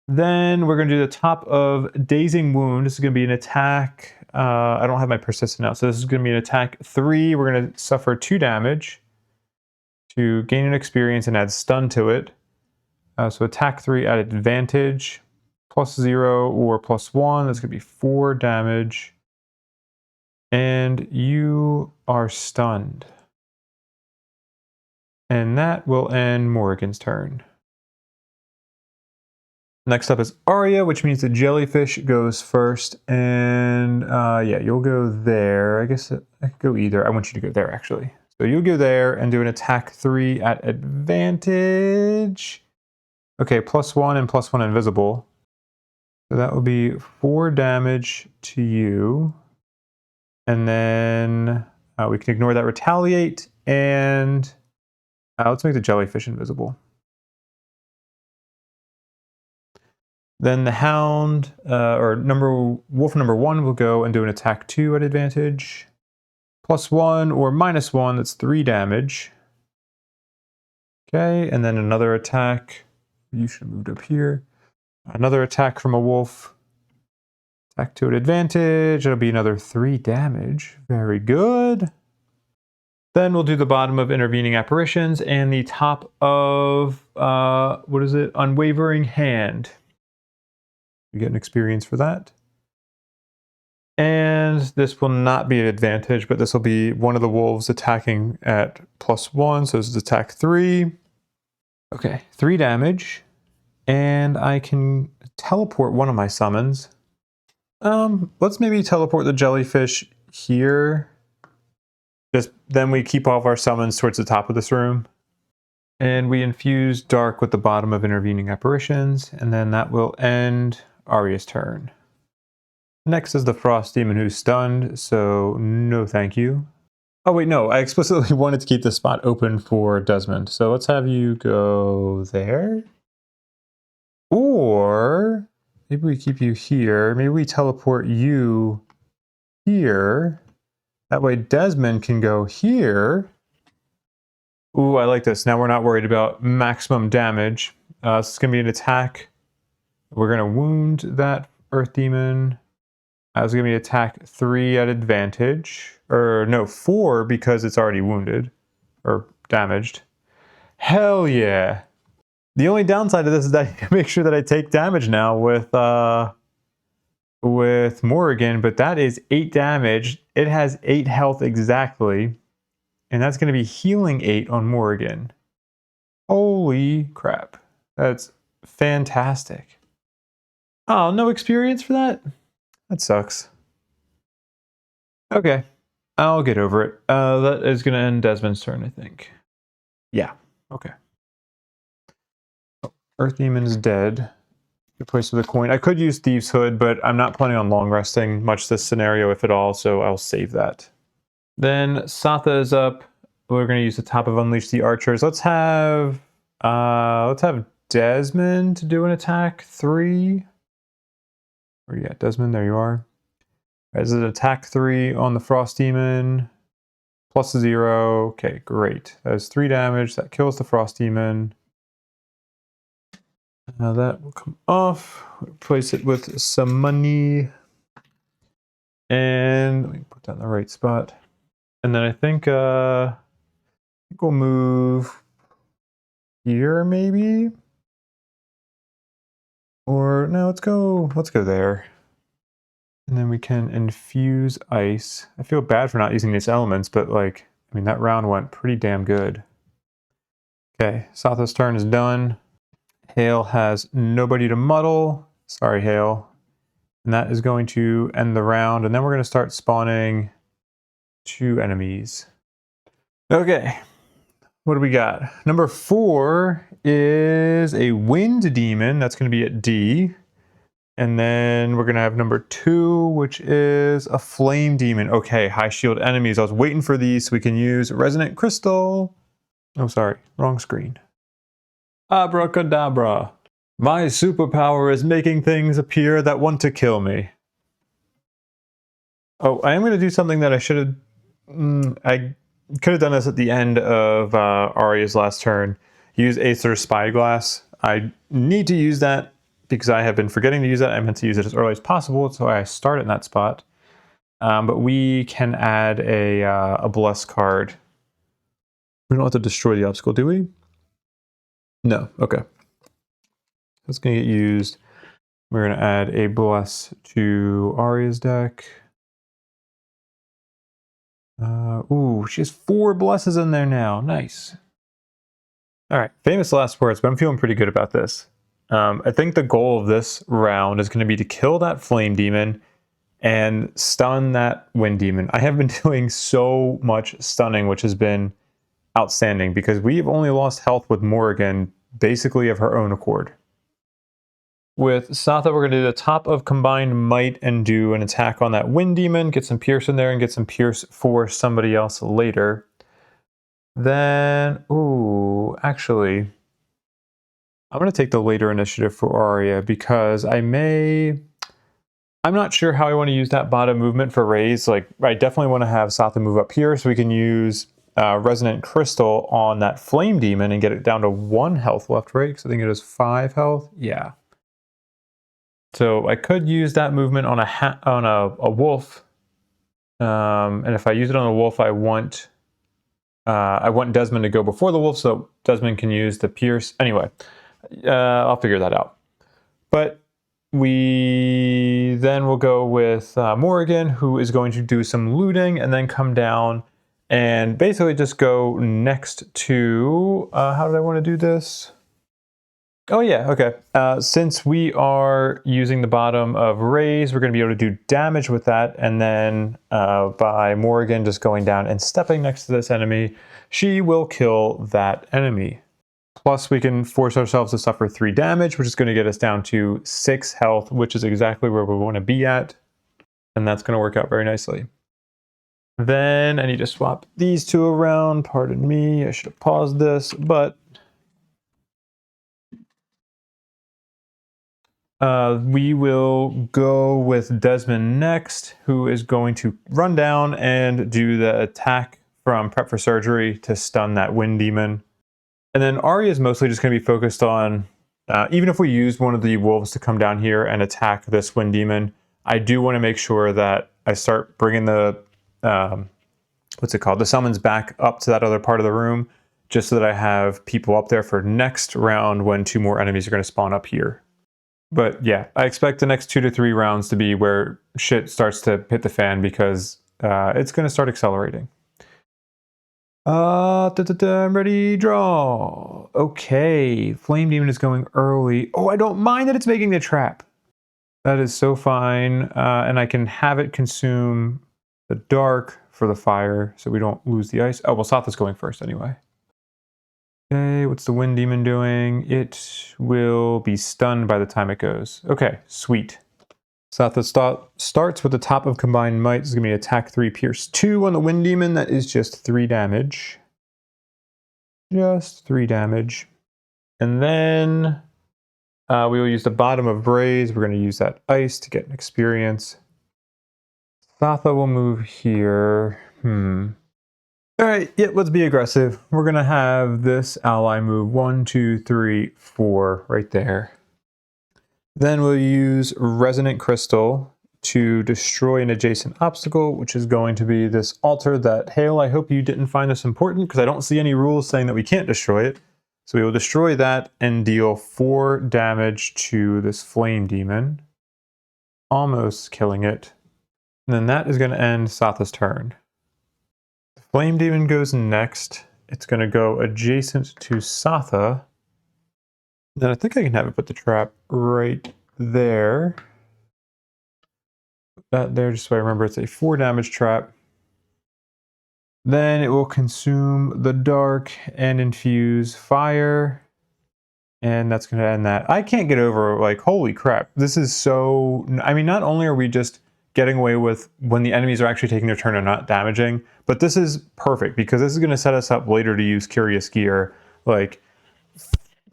Then we're going to do the top of Dazing Wound. This is going to be an attack. I don't have my persistent out, so this is going to be an attack 3. We're going to suffer 2 damage to gain an experience and add stun to it. So attack 3 at advantage, +0 or +1. That's going to be 4 damage. And you are stunned. And that will end Morrigan's turn. Next up is Arya, which means the jellyfish goes first. And yeah, you'll go there. I guess I could go either. I want you to go there, actually. So you'll go there and do an attack 3 at advantage. Okay, +1 and +1 invisible. So that will be 4 damage to you. And then we can ignore that retaliate. And let's make the jellyfish invisible. Then the hound, wolf number 1 will go and do an attack 2 at advantage. +1 or -1, that's 3 damage. Okay, and then another attack. You should have moved up here. Another attack from a wolf. Attack 2 at advantage. It'll be another 3 damage. Very good. Then we'll do the bottom of Intervening Apparitions and the top of, Unwavering Hand. You get an experience for that. And this will not be an advantage, but this will be one of the wolves attacking at +1. So this is attack 3. Okay, 3 damage. And I can teleport one of my summons. Let's maybe teleport the jellyfish here. Then we keep all of our summons towards the top of this room. And we infuse dark with the bottom of Intervening Apparitions. And then that will end Arya's turn. Next is the Frost Demon who's stunned, so no thank you. Oh wait, no, I explicitly wanted to keep the spot open for Desmond. So let's have you go there. Or maybe we keep you here. Maybe we teleport you here. That way Desmond can go here. Ooh, I like this. Now we're not worried about maximum damage. This is going to be an attack. We're going to wound that Earth Demon. It's going to be attack 3 at advantage. Or no, 4 because it's already wounded. Or damaged. Hell yeah. The only downside of this is that I need to make sure that I take damage now with Morrigan, but that is 8 damage. It has 8 health exactly. And that's going to be healing 8 on Morrigan. Holy crap. That's fantastic. Oh, no experience for that? That sucks. Okay, I'll get over it. That is going to end Desmond's turn, I think. Yeah, okay. Oh, Earth Demon is dead. Replaced with a coin. I could use Thieves' Hood, but I'm not planning on long resting much this scenario, if at all, so I'll save that. Then Satha is up. We're going to use the top of Unleash the Archers. Let's have Desmond to do an attack 3. Where you at, Desmond? There you are. As an attack 3 on the Frost Demon. Plus 0. Okay, great. That is 3 damage. That kills the Frost Demon. Now that will come off. Replace it with some money. And let me put that in the right spot. And then I think we'll move here maybe. Or no, let's go there. And then we can infuse ice. I feel bad for not using these elements, but like, I mean, that round went pretty damn good. Okay, Satha's turn is done. Hail has nobody to muddle. Sorry, Hail. And that is going to end the round. And then we're going to start spawning 2 enemies. Okay, what do we got? Number 4 is a Wind Demon. That's going to be at D. And then we're going to have number 2, which is a Flame Demon. Okay, high shield enemies. I was waiting for these so we can use Resonant Crystal. Oh, sorry, wrong screen. Abracadabra. My superpower is making things appear that want to kill me. Oh, I am going to do something that I should have... I could have done this at the end of Arya's last turn. Use Aether's Spyglass. I need to use that because I have been forgetting to use that. I meant to use it as early as possible, so I start in that spot. But we can add a Bless card. We don't have to destroy the obstacle, do we? No, okay. That's going to get used. We're going to add a Bless to Arya's deck. Ooh, she has 4 Blesses in there now. Nice. All right, famous last words, but I'm feeling pretty good about this. I think the goal of this round is going to be to kill that Flame Demon and stun that Wind Demon. I have been doing so much stunning, which has been outstanding because we've only lost health with Morrigan basically of her own accord. With Satha, we're going to do the top of Combined Might and do an attack on that Wind Demon, get some Pierce in there, and get some Pierce for somebody else later. Then, ooh, actually, I'm going to take the later initiative for Arya because I'm not sure how I want to use that bottom movement for raise. Like, I definitely want to have Satha move up here so we can use Resonant Crystal on that Flame Demon and get it down to 1 health left, right? Because I think it has 5 health. Yeah. So I could use that movement on a wolf, and if I use it on a wolf, I want Desmond to go before the wolf, so Desmond can use the Pierce. Anyway, I'll figure that out. But we then will go with Morrigan, who is going to do some looting and then come down and basically just go next to how did I want to do this? Oh yeah, okay. Since we are using the bottom of Raise, we're going to be able to do damage with that, and then by Morrigan just going down and stepping next to this enemy, she will kill that enemy. Plus we can force ourselves to suffer 3 damage, which is going to get us down to 6 health, which is exactly where we want to be at, and that's going to work out very nicely. Then I need to swap these 2 around. Pardon me, I should have paused this, but we will go with Desmond next, who is going to run down and do the attack from Prep for Surgery to stun that Wind Demon. And then Arya is mostly just going to be focused on, even if we use one of the wolves to come down here and attack this Wind Demon, I do want to make sure that I start bringing the, what's it called, the summons back up to that other part of the room, just so that I have people up there for next round when 2 more enemies are going to spawn up here. But yeah, I expect the next 2 to 3 rounds to be where shit starts to hit the fan because it's going to start accelerating. I'm ready, draw. Okay, Flame Demon is going early. Oh, I don't mind that it's making the trap. That is so fine. And I can have it consume the dark for the fire so we don't lose the ice. Oh, well, Satha's going first anyway. Okay, what's the Wind Demon doing? It will be stunned by the time it goes. Okay, sweet. Satha starts with the top of Combined Might. This is going to be attack 3, pierce 2 on the Wind Demon. That is just 3 damage. Just 3 damage. And then we will use the bottom of Braze. We're going to use that ice to get an experience. Satha will move here. Alright, yeah, let's be aggressive. We're going to have this ally move 1, 2, 3, 4 right there. Then we'll use Resonant Crystal to destroy an adjacent obstacle, which is going to be this altar that, Hale, I hope you didn't find this important because I don't see any rules saying that we can't destroy it. So we will destroy that and deal 4 damage to this Flame Demon, almost killing it. And then that is going to end Satha's turn. The Flame Demon goes next. It's going to go adjacent to Satha. Then I think I can have it put the trap right there. Put that there just so I remember it's a 4 damage trap. Then it will consume the dark and infuse fire. And that's going to end that. I can't get over, like, holy crap. This is so... I mean, not only are we just getting away with when the enemies are actually taking their turn and not damaging, but this is perfect because this is going to set us up later to use Curious Gear. Like...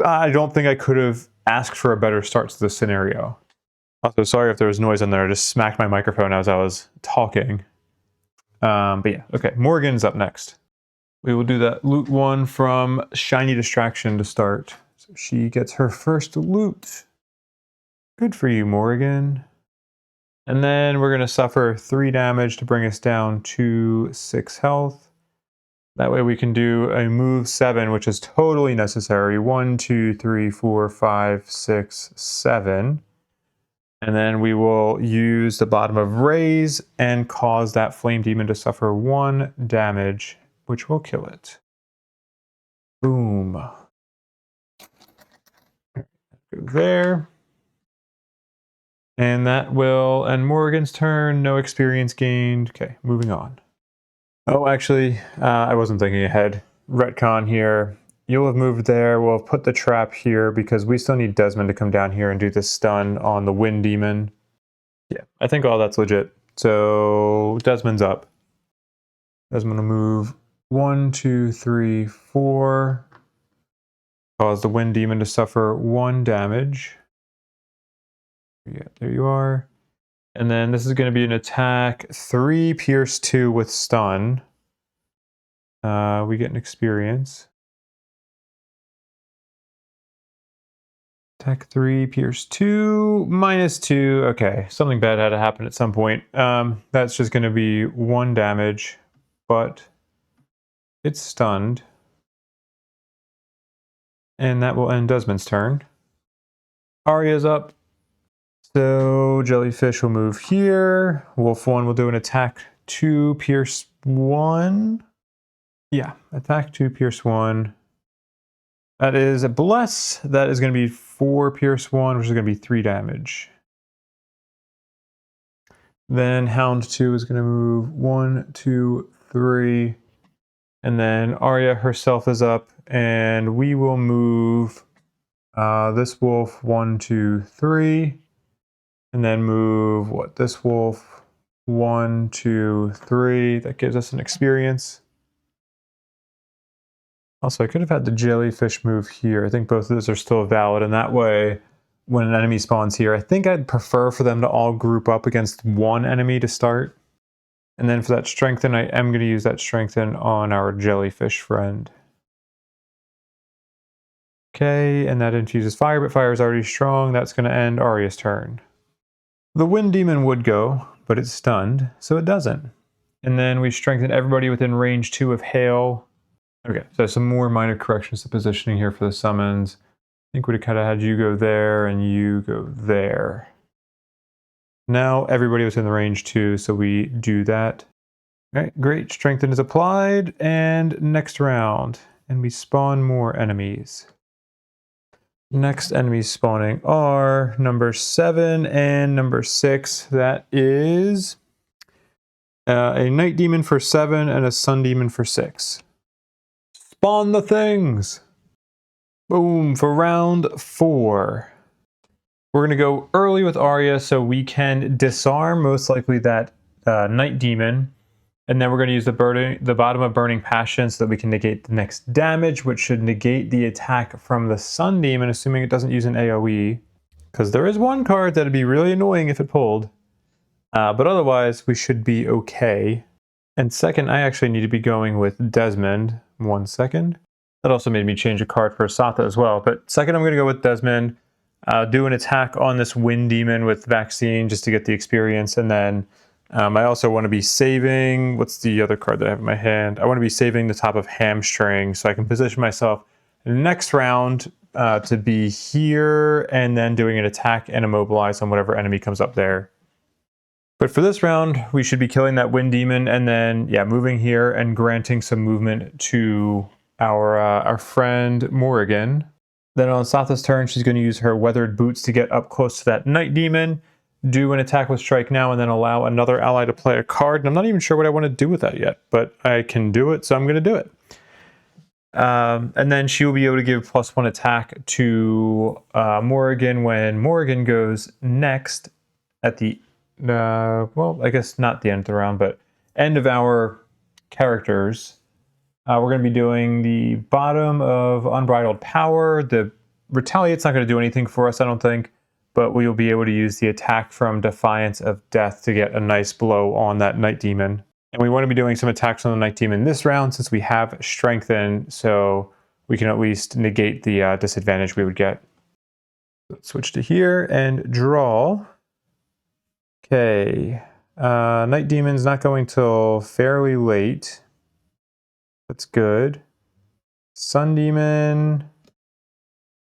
I don't think I could have asked for a better start to this scenario. Also, sorry if there was noise in there. I just smacked my microphone as I was talking. But yeah, okay. Morrigan's up next. We will do that loot 1 from Shiny Distraction to start. So she gets her first loot. Good for you, Morrigan. And then we're going to suffer 3 damage to bring us down to 6 health. That way we can do a move 7, which is totally necessary. 1, 2, 3, 4, 5, 6, 7. And then we will use the bottom of Raise and cause that Flame Demon to suffer 1 damage, which will kill it. Boom. Go there. And that will end Morrigan's turn. No experience gained. Okay, moving on. Oh, actually, I wasn't thinking ahead. Retcon here. You'll have moved there. We'll have put the trap here because we still need Desmond to come down here and do the stun on the Wind Demon. Yeah, I think all that's legit. So Desmond's up. Desmond will move 1, 2, 3, 4. Cause the Wind Demon to suffer 1 damage. Yeah, there you are. And then this is going to be an attack 3, pierce 2 with stun. We get an experience. Attack 3, pierce 2, -2. Okay, something bad had to happen at some point. That's just going to be 1 damage, but it's stunned. And that will end Desmond's turn. Arya's up. So Jellyfish will move here. Wolf 1 will do an attack 2, pierce 1. Yeah, attack 2, pierce 1. That is a bless. That is going to be 4, pierce 1, which is going to be 3 damage. Then Hound 2 is going to move 1, 2, 3. And then Arya herself is up. And we will move this wolf 1, 2, 3. And then move, this wolf, 1, 2, 3. That gives us an experience. Also, I could have had the Jellyfish move here. I think both of those are still valid. And that way, when an enemy spawns here, I think I'd prefer for them to all group up against one enemy to start. And then for that Strengthen, I am going to use that Strengthen on our Jellyfish friend. Okay, and that infuses fire, but fire is already strong. That's going to end Arya's turn. The Wind Demon would go, but it's stunned, so it doesn't. And then we strengthen everybody within range 2 of Hail. Okay, so some more minor corrections to positioning here for the summons. I think we'd have kind of had you go there and you go there. Now everybody within the range 2, so we do that. All right, great. Strengthen is applied, and next round. and we spawn more enemies. Next enemies spawning are number 7 and number 6. That is a night demon for 7 and a sun demon for 6. Spawn the things! Boom, for round 4. We're going to go early with Arya so we can disarm most likely that night demon. And then we're going to use the bottom of Burning Passion so that we can negate the next damage, which should negate the attack from the sun demon, assuming it doesn't use an AoE. Because there is one card that'd be really annoying if it pulled. But otherwise, we should be okay. And second, I actually need to be going with Desmond. 1 second. That also made me change a card for Satha as well. But second, I'm going to go with Desmond. Do an attack on this wind demon with vaccine just to get the experience. And then I also want to be saving... What's the other card that I have in my hand? I want to be saving the top of Hamstring so I can position myself next round to be here and then doing an attack and immobilize on whatever enemy comes up there. But for this round, we should be killing that wind demon and then, yeah, moving here and granting some movement to our friend Morrigan. Then on Satha's turn, she's going to use her weathered boots to get up close to that night demon, do an attack with strike now, and then allow another ally to play a card. And I'm not even sure what I want to do with that yet, but I can do it, so I'm going to do it. And then she will be able to give +1 attack to Morrigan when Morrigan goes next at the, well, I guess not the end of the round, but end of our characters. We're going to be doing the bottom of Unbridled Power. The Retaliate's not going to do anything for us, I don't think, but we will be able to use the attack from Defiance of Death to get a nice blow on that Night Demon. And we want to be doing some attacks on the Night Demon this round since we have Strengthen, so we can at least negate the disadvantage we would get. Let's switch to here and draw. Okay, Night Demon's not going till fairly late. That's good. Sun Demon.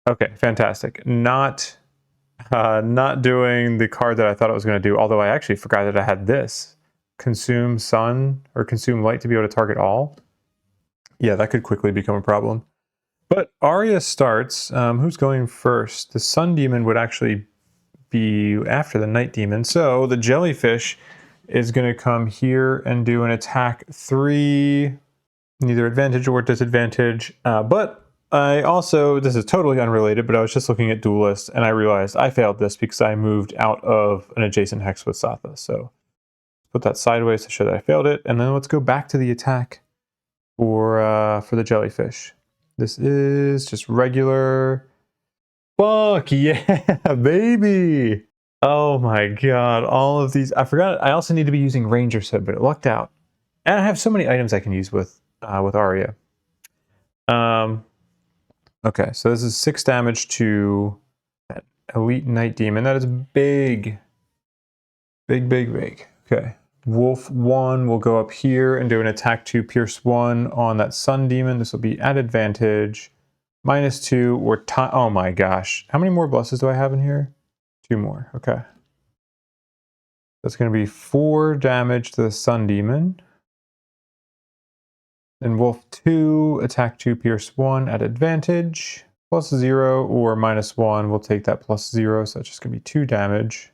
Okay, fantastic. Not doing the card that I thought I was going to do, although I actually forgot that I had this. Consume Sun or Consume Light to be able to target all. Yeah, that could quickly become a problem. But Arya starts. Who's going first? The Sun Demon would actually be after the Night Demon. So the Jellyfish is going to come here and do an attack 3... neither advantage or disadvantage, but I also, this is totally unrelated, but I was just looking at Duelist and I realized I failed this because I moved out of an adjacent hex with Satha. So put that sideways to show that I failed it, and then let's go back to the attack for the Jellyfish. This is just regular. Fuck yeah, baby! Oh my god, all of these. I forgot, I also need to be using Ranger Hood, but it lucked out. And I have so many items I can use with Arya. Okay, so this is 6 damage to that Elite Night Demon. That is big. Big, big, big. Okay. Wolf 1 will go up here and do an attack to Pierce 1 on that Sun Demon. This will be at advantage. -2 or time. Oh my gosh. How many more blesses do I have in here? 2 more. Okay. That's going to be 4 damage to the Sun Demon. Then Wolf 2, attack 2, Pierce 1 at advantage. +0 or -1, we'll take that +0, so it's just going to be 2 damage.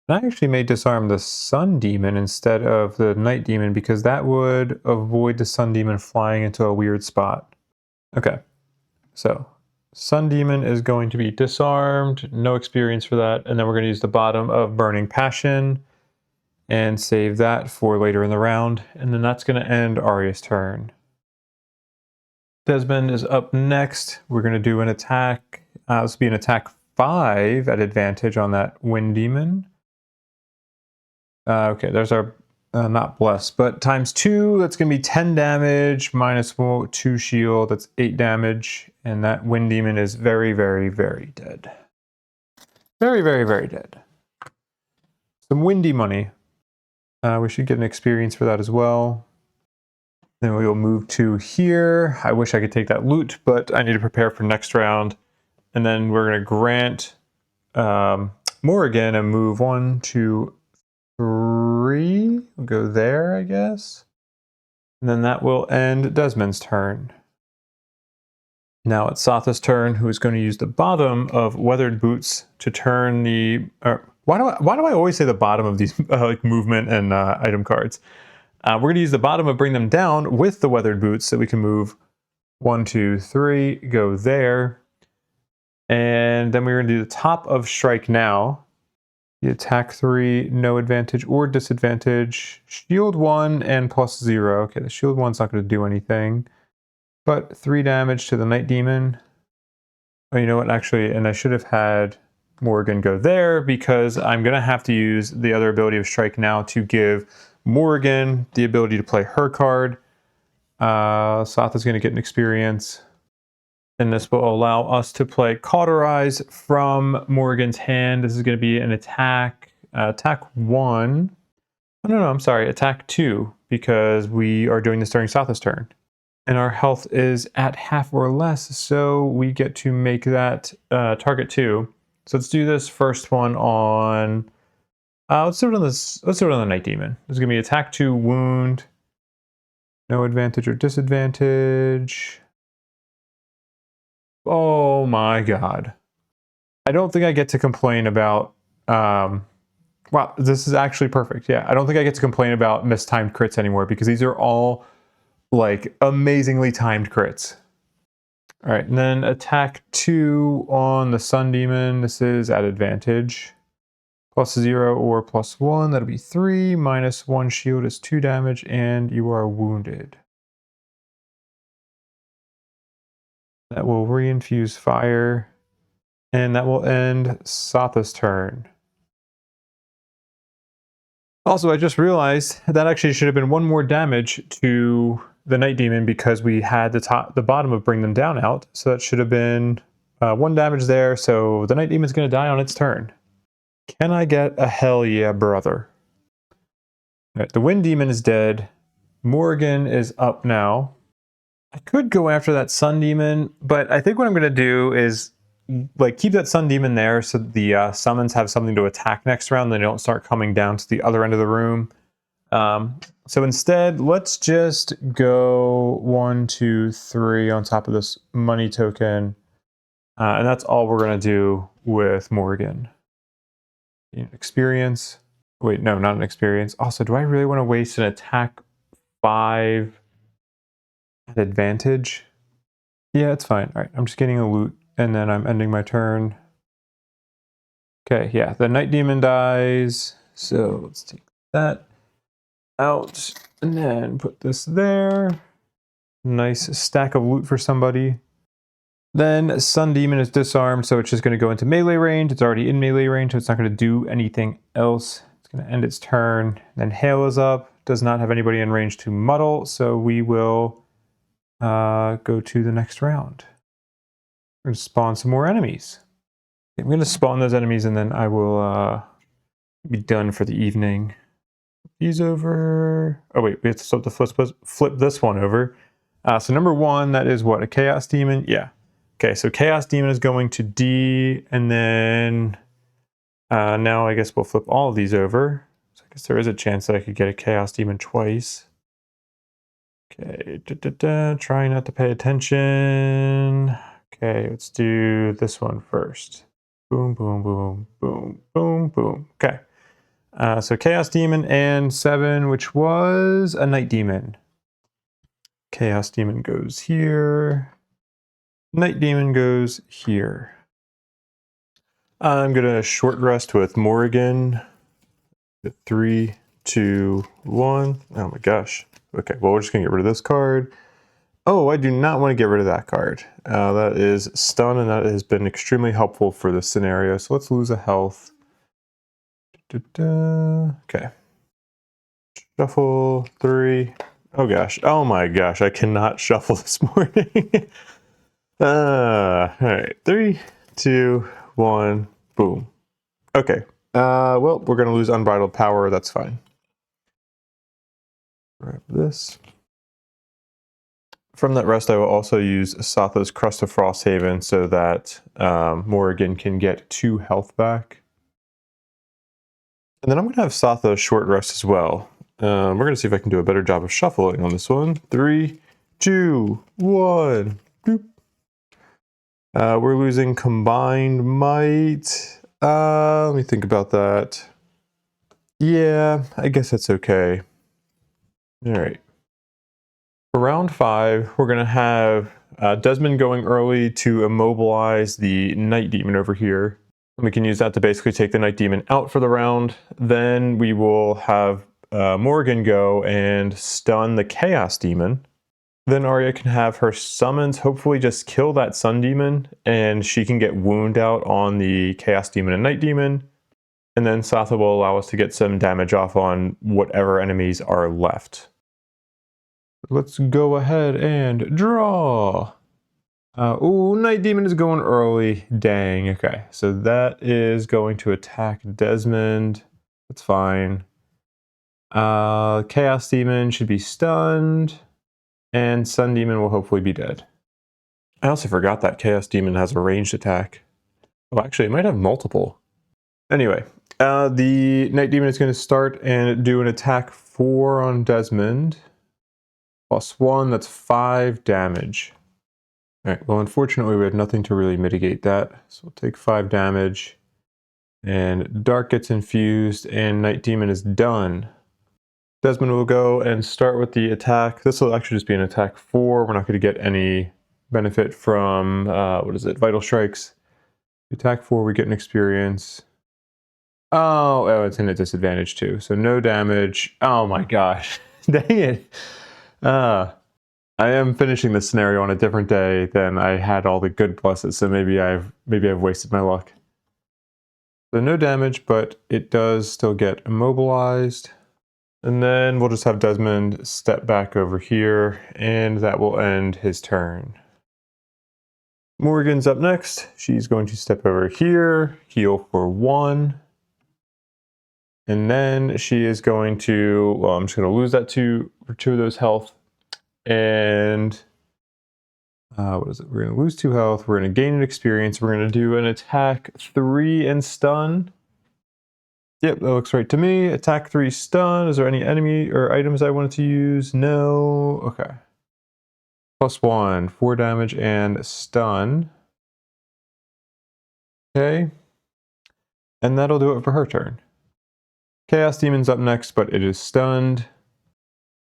And I actually may disarm the Sun Demon instead of the Night Demon because that would avoid the Sun Demon flying into a weird spot. Okay, so Sun Demon is going to be disarmed, no experience for that, and then we're going to use the bottom of Burning Passion and save that for later in the round, and then that's going to end Arya's turn. Desmond is up next. We're going to do an attack. This will be an attack 5 at advantage on that Wind Demon. Okay, there's our, not blessed, but ×2, that's going to be 10 damage, -2 shield, that's 8 damage, and that Wind Demon is very, very, very dead. Very, very, very dead. Some windy money. We should get an experience for that as well. Then we will move to here. I wish I could take that loot, but I need to prepare for next round. And then we're going to grant Morrigan and move 1, 2, 3. We'll go there, I guess. And then that will end Desmond's turn. Now it's Satha's turn, who is going to use the bottom of Weathered Boots to turn the... why do I always say the bottom of these like movement and item cards? We're going to use the bottom of Bring Them Down with the Weathered Boots so we can move 1, 2, 3, go there. And then we're going to do the top of Strike Now. The attack 3, no advantage or disadvantage. Shield 1 and +0. Okay, the shield 1's not going to do anything. But 3 damage to the Night Demon. Oh, you know what? Actually, and I should have had Morrigan go there because I'm going to have to use the other ability of Strike Now to give Morrigan the ability to play her card. Satha's going to get an experience. And this will allow us to play Cauterize from Morrigan's hand. This is going to be an attack. Attack 1. Oh, no, I'm sorry. Attack 2, because we are doing this during Satha's turn. And our health is at half or less, so we get to make that target 2. So let's do this first one on... let's do it on the Night Demon. This is going to be attack 2, wound. No advantage or disadvantage. Oh my god. I don't think I get to complain about... wow, this is actually perfect. Yeah, I don't think I get to complain about mistimed crits anymore because these are all like amazingly timed crits. All right, and then attack 2 on the Sun Demon. This is at advantage. +0 or +1, that'll be 3. -1 shield is 2 damage, and you are wounded. That will reinfuse fire, and that will end Satha's turn. Also, I just realized that actually should have been 1 more damage to the Night Demon because we had the bottom of Bring Them Down out, so that should have been 1 damage there, so the Night Demon's going to die on its turn. Can I get a hell yeah, brother? All right, the Wind Demon is dead. Morrigan is up now. I could go after that Sun Demon, but I think what I'm going to do is like keep that Sun Demon there so the summons have something to attack next round. They don't start coming down to the other end of the room. So instead, let's just go 1, 2, 3 on top of this money token. And that's all we're going to do with Morrigan. Experience. Wait, no, not an experience. Also, do I really want to waste an attack 5 at advantage? Yeah, it's fine. All right, I'm just getting a loot, and then I'm ending my turn. Okay, yeah, the Night Demon dies. So let's take that out, and then put this there. Nice stack of loot for somebody. Then Sun Demon is disarmed, so it's just going to go into melee range. It's already in melee range, so it's not going to do anything else. It's going to end its turn. Then Hail is up. Does not have anybody in range to muddle, so we will go to the next round. We're going to spawn some more enemies. I'm going to spawn those enemies, and then I will be done for the evening. These over. Oh wait, we have to flip this one over. So number 1, that is what, a Chaos Demon? Yeah. Okay, so Chaos Demon is going to D, and then now I guess we'll flip all of these over. So I guess there is a chance that I could get a Chaos Demon twice. Okay, try not to pay attention. Okay, let's do this one first. Boom, boom, boom, boom, boom, boom. Okay, so Chaos Demon and 7, which was a Night Demon. Chaos Demon goes here. Night Demon goes here. I'm going to short rest with Morrigan. 3, 2, 1. Oh my gosh. Okay, well, we're just going to get rid of this card. Oh, I do not want to get rid of that card. That is stun, and that has been extremely helpful for this scenario. So let's lose a health. Okay. Shuffle 3. Oh gosh. Oh my gosh. I cannot shuffle this morning. All right. 3, 2, 1. Boom. Okay. Well, we're going to lose Unbridled Power. That's fine. Grab this. From that rest, I will also use Satha's Crust of Frosthaven so that Morrigan can get 2 health back. And then I'm going to have Satha short rest as well. We're going to see if I can do a better job of shuffling on this one. 3, 2, 1. Boop. We're losing combined might. Let me think about that. Yeah, I guess that's okay. All right. For round 5, we're going to have Desmond going early to immobilize the Night Demon over here. We can use that to basically take the Night Demon out for the round. Then we will have Morrigan go and stun the Chaos Demon. Then Arya can have her summons hopefully just kill that Sun Demon, and she can get wound out on the Chaos Demon and Night Demon. And then Satha will allow us to get some damage off on whatever enemies are left. Let's go ahead and draw. Ooh, Night Demon is going early. Dang, okay. So that is going to attack Desmond. That's fine. Chaos Demon should be stunned. And Sun Demon will hopefully be dead. I also forgot that Chaos Demon has a ranged attack. Oh, actually, it might have multiple. Anyway, the Night Demon is going to start and do an attack 4 on Desmond. +1, that's 5 damage. Alright, well unfortunately we have nothing to really mitigate that. So we'll take 5 damage. And Dark gets infused and Night Demon is done. Desmond will go and start with the attack. This will actually just be an attack 4. We're not going to get any benefit from, Vital Strikes. Attack 4, we get an experience. Oh, it's in a disadvantage too. So no damage. Oh my gosh. Dang it. I am finishing this scenario on a different day than I had all the good pluses, so maybe I've wasted my luck. So no damage, but it does still get immobilized. And then we'll just have Desmond step back over here, and that will end his turn. Morrigan's up next. She's going to step over here, heal for 1. And then she is going to, well, I'm just going to lose that 2 of those health. And what is it? We're going to lose 2 health. We're going to gain an experience. We're going to do an attack 3 and stun. Yep, that looks right to me. Attack 3 stun. Is there any enemy or items I wanted to use? No. Okay. +1, 4 damage and stun. Okay. And that'll do it for her turn. Chaos Demon's up next, but it is stunned.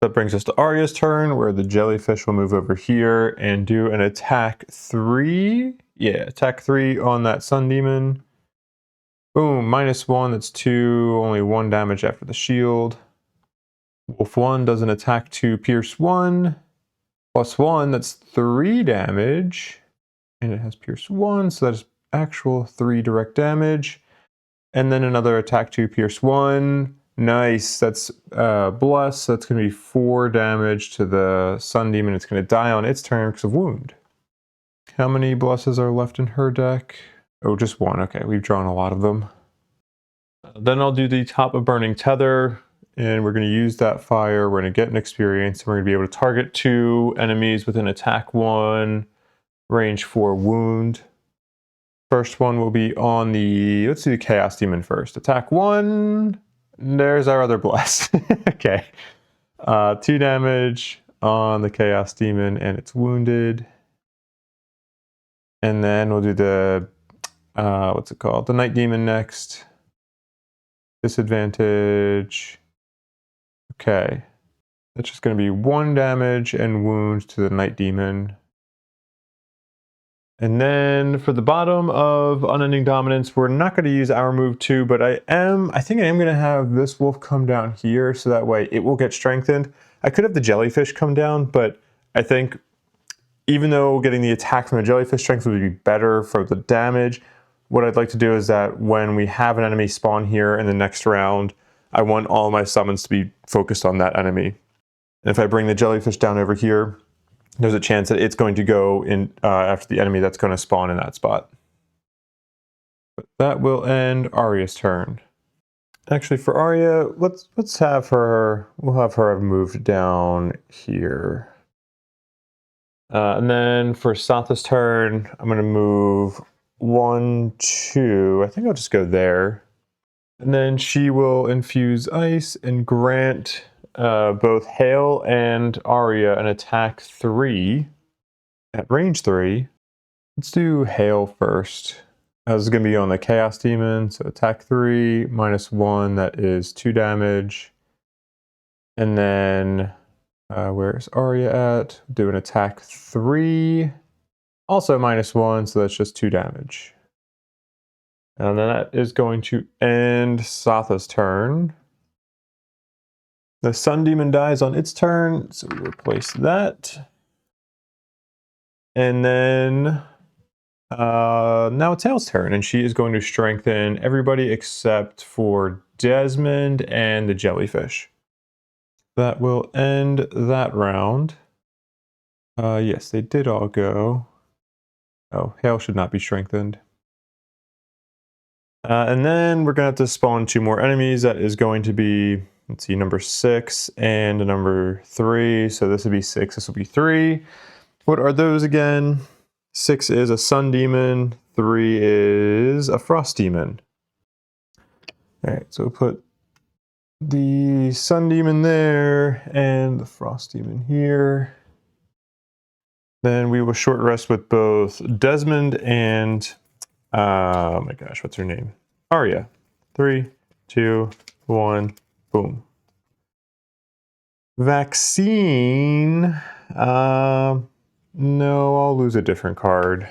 That brings us to Arya's turn, where the jellyfish will move over here and do an attack 3. Yeah, attack 3 on that Sun Demon. Boom, -1, that's 2, only 1 damage after the shield. Wolf 1 does an attack 2, pierce 1. +1, that's 3 damage. And it has pierce 1, so that is actual 3 direct damage. And then another attack 2, pierce 1. Nice, that's bless, so that's going to be 4 damage to the Sun Demon. It's going to die on its turn because of wound. How many blesses are left in her deck? Oh, just 1. Okay, we've drawn a lot of them. Then I'll do the Top of Burning Tether, and we're going to use that fire. We're going to get an experience, and we're going to be able to target 2 enemies with an attack 1, range 4 wound. First one will be on the, let's do the Chaos Demon first. Attack 1. There's our other bless. Okay. 2 damage on the Chaos Demon, and it's wounded. And then we'll do the, what's it called? The Night Demon next. Disadvantage. Okay. That's just going to be 1 damage and wound to the Night Demon. And then for the bottom of Unending Dominance, we're not going to use our move 2, but I think I am going to have this wolf come down here, so that way it will get strengthened. I could have the jellyfish come down, but I think even though getting the attack from the jellyfish strength would be better for the damage, what I'd like to do is that when we have an enemy spawn here in the next round, I want all my summons to be focused on that enemy. And if I bring the jellyfish down over here, there's a chance that it's going to go in after the enemy that's going to spawn in that spot. But that will end Arya's turn. Actually, for Arya, let's have her. We'll have her moved down here. And then for Satha's turn, I'm going to move 1, 2. I think I'll just go there. And then she will infuse ice and grant both Hale and Arya an attack 3 at range 3. Let's do Hale first. This is going to be on the Chaos Demon, so attack 3, -1, that is 2 damage. And then, where's Arya at? Do an attack 3, also -1, so that's just 2 damage. And then that is going to end Satha's turn. The Sun Demon dies on its turn, so we replace that. And then now it's Hale's turn, and she is going to strengthen everybody except for Desmond and the jellyfish. That will end that round. Yes, they did all go. Oh, Hale should not be strengthened. And then we're going to have to spawn 2 more enemies. That is going to be, let's see, number 6 and number 3. So this would be 6, this will be 3. What are those again? 6 is a Sun Demon, 3 is a Frost Demon. Alright, so we'll put the Sun Demon there and the Frost Demon here. Then we will short rest with both Desmond and, oh my gosh, what's her name? Arya. 3, 2, 1, boom. Vaccine. No, I'll lose a different card.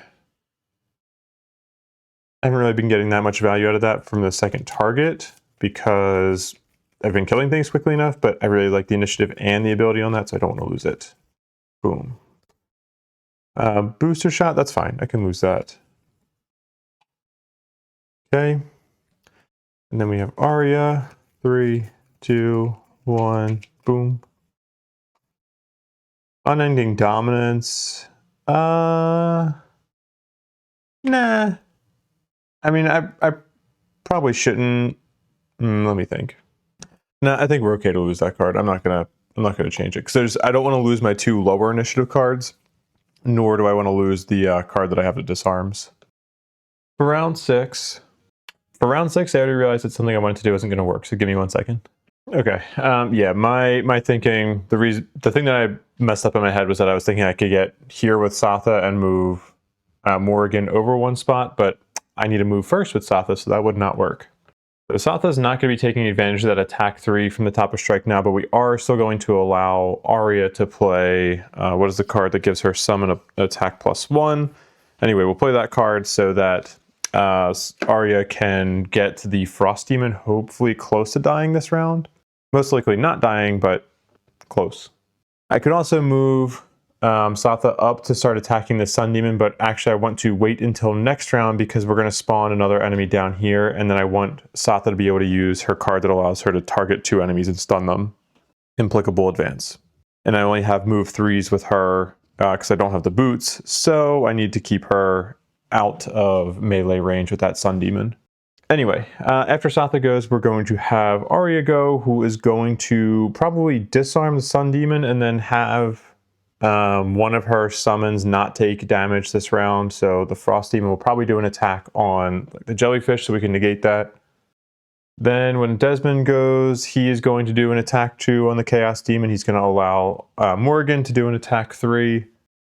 I haven't really been getting that much value out of that from the second target because I've been killing things quickly enough, but I really like the initiative and the ability on that, so I don't want to lose it. Boom. Booster shot, that's fine. I can lose that. Okay. And then we have Arya. 3, 2, 1, boom. Unending Dominance. Nah. I mean, I probably shouldn't. Let me think. Nah, I think we're okay to lose that card. I'm not gonna change it because I don't want to lose my 2 lower initiative cards, nor do I want to lose the card that I have that disarms. For round 6, I already realized that something I wanted to do wasn't going to work. So give me 1 second. Okay. Yeah, my thinking, the thing that I messed up in my head was that I was thinking I could get here with Satha and move Morrigan over 1 spot, but I need to move first with Satha, so that would not work. So Satha is not going to be taking advantage of that attack 3 from the top of strike now, but we are still going to allow Arya to play, what is the card that gives her summon attack +1? Anyway, we'll play that card so that Arya can get the Frost Demon hopefully close to dying this round. Most likely not dying, but close. I could also move Satha up to start attacking the Sun Demon, but actually I want to wait until next round because we're going to spawn another enemy down here, and then I want Satha to be able to use her card that allows her to target 2 enemies and stun them. Implicable Advance. And I only have move 3s with her because I don't have the boots, so I need to keep her out of melee range with that Sun Demon. Anyway, after Satha goes, we're going to have Arya go, who is going to probably disarm the Sun Demon and then have one of her summons not take damage this round. So the Frost Demon will probably do an attack on the jellyfish so we can negate that. Then when Desmond goes, he is going to do an attack 2 on the Chaos Demon. He's going to allow Morrigan to do an attack 3.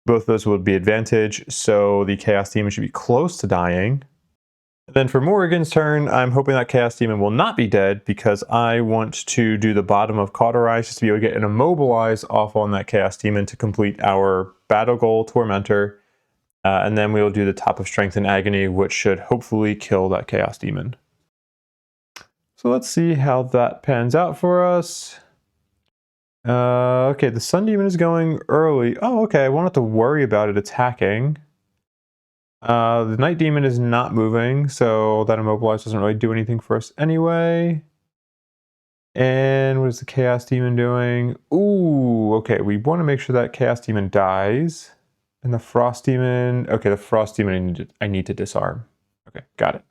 Both of those would be advantage, so the Chaos Demon should be close to dying. And then for Morrigan's turn, I'm hoping that Chaos Demon will not be dead because I want to do the bottom of Cauterize just to be able to get an Immobilize off on that Chaos Demon to complete our battle goal, Tormentor. And then we will do the top of Strength and Agony, which should hopefully kill that Chaos Demon. So let's see how that pans out for us. Okay, the Sun Demon is going early. Oh, okay, I won't have to worry about it attacking. The Night Demon is not moving, so that Immobilize doesn't really do anything for us anyway. And what is the Chaos Demon doing? Ooh, okay, we want to make sure that Chaos Demon dies. And the Frost Demon, okay, the Frost Demon I need to disarm. Okay, got it.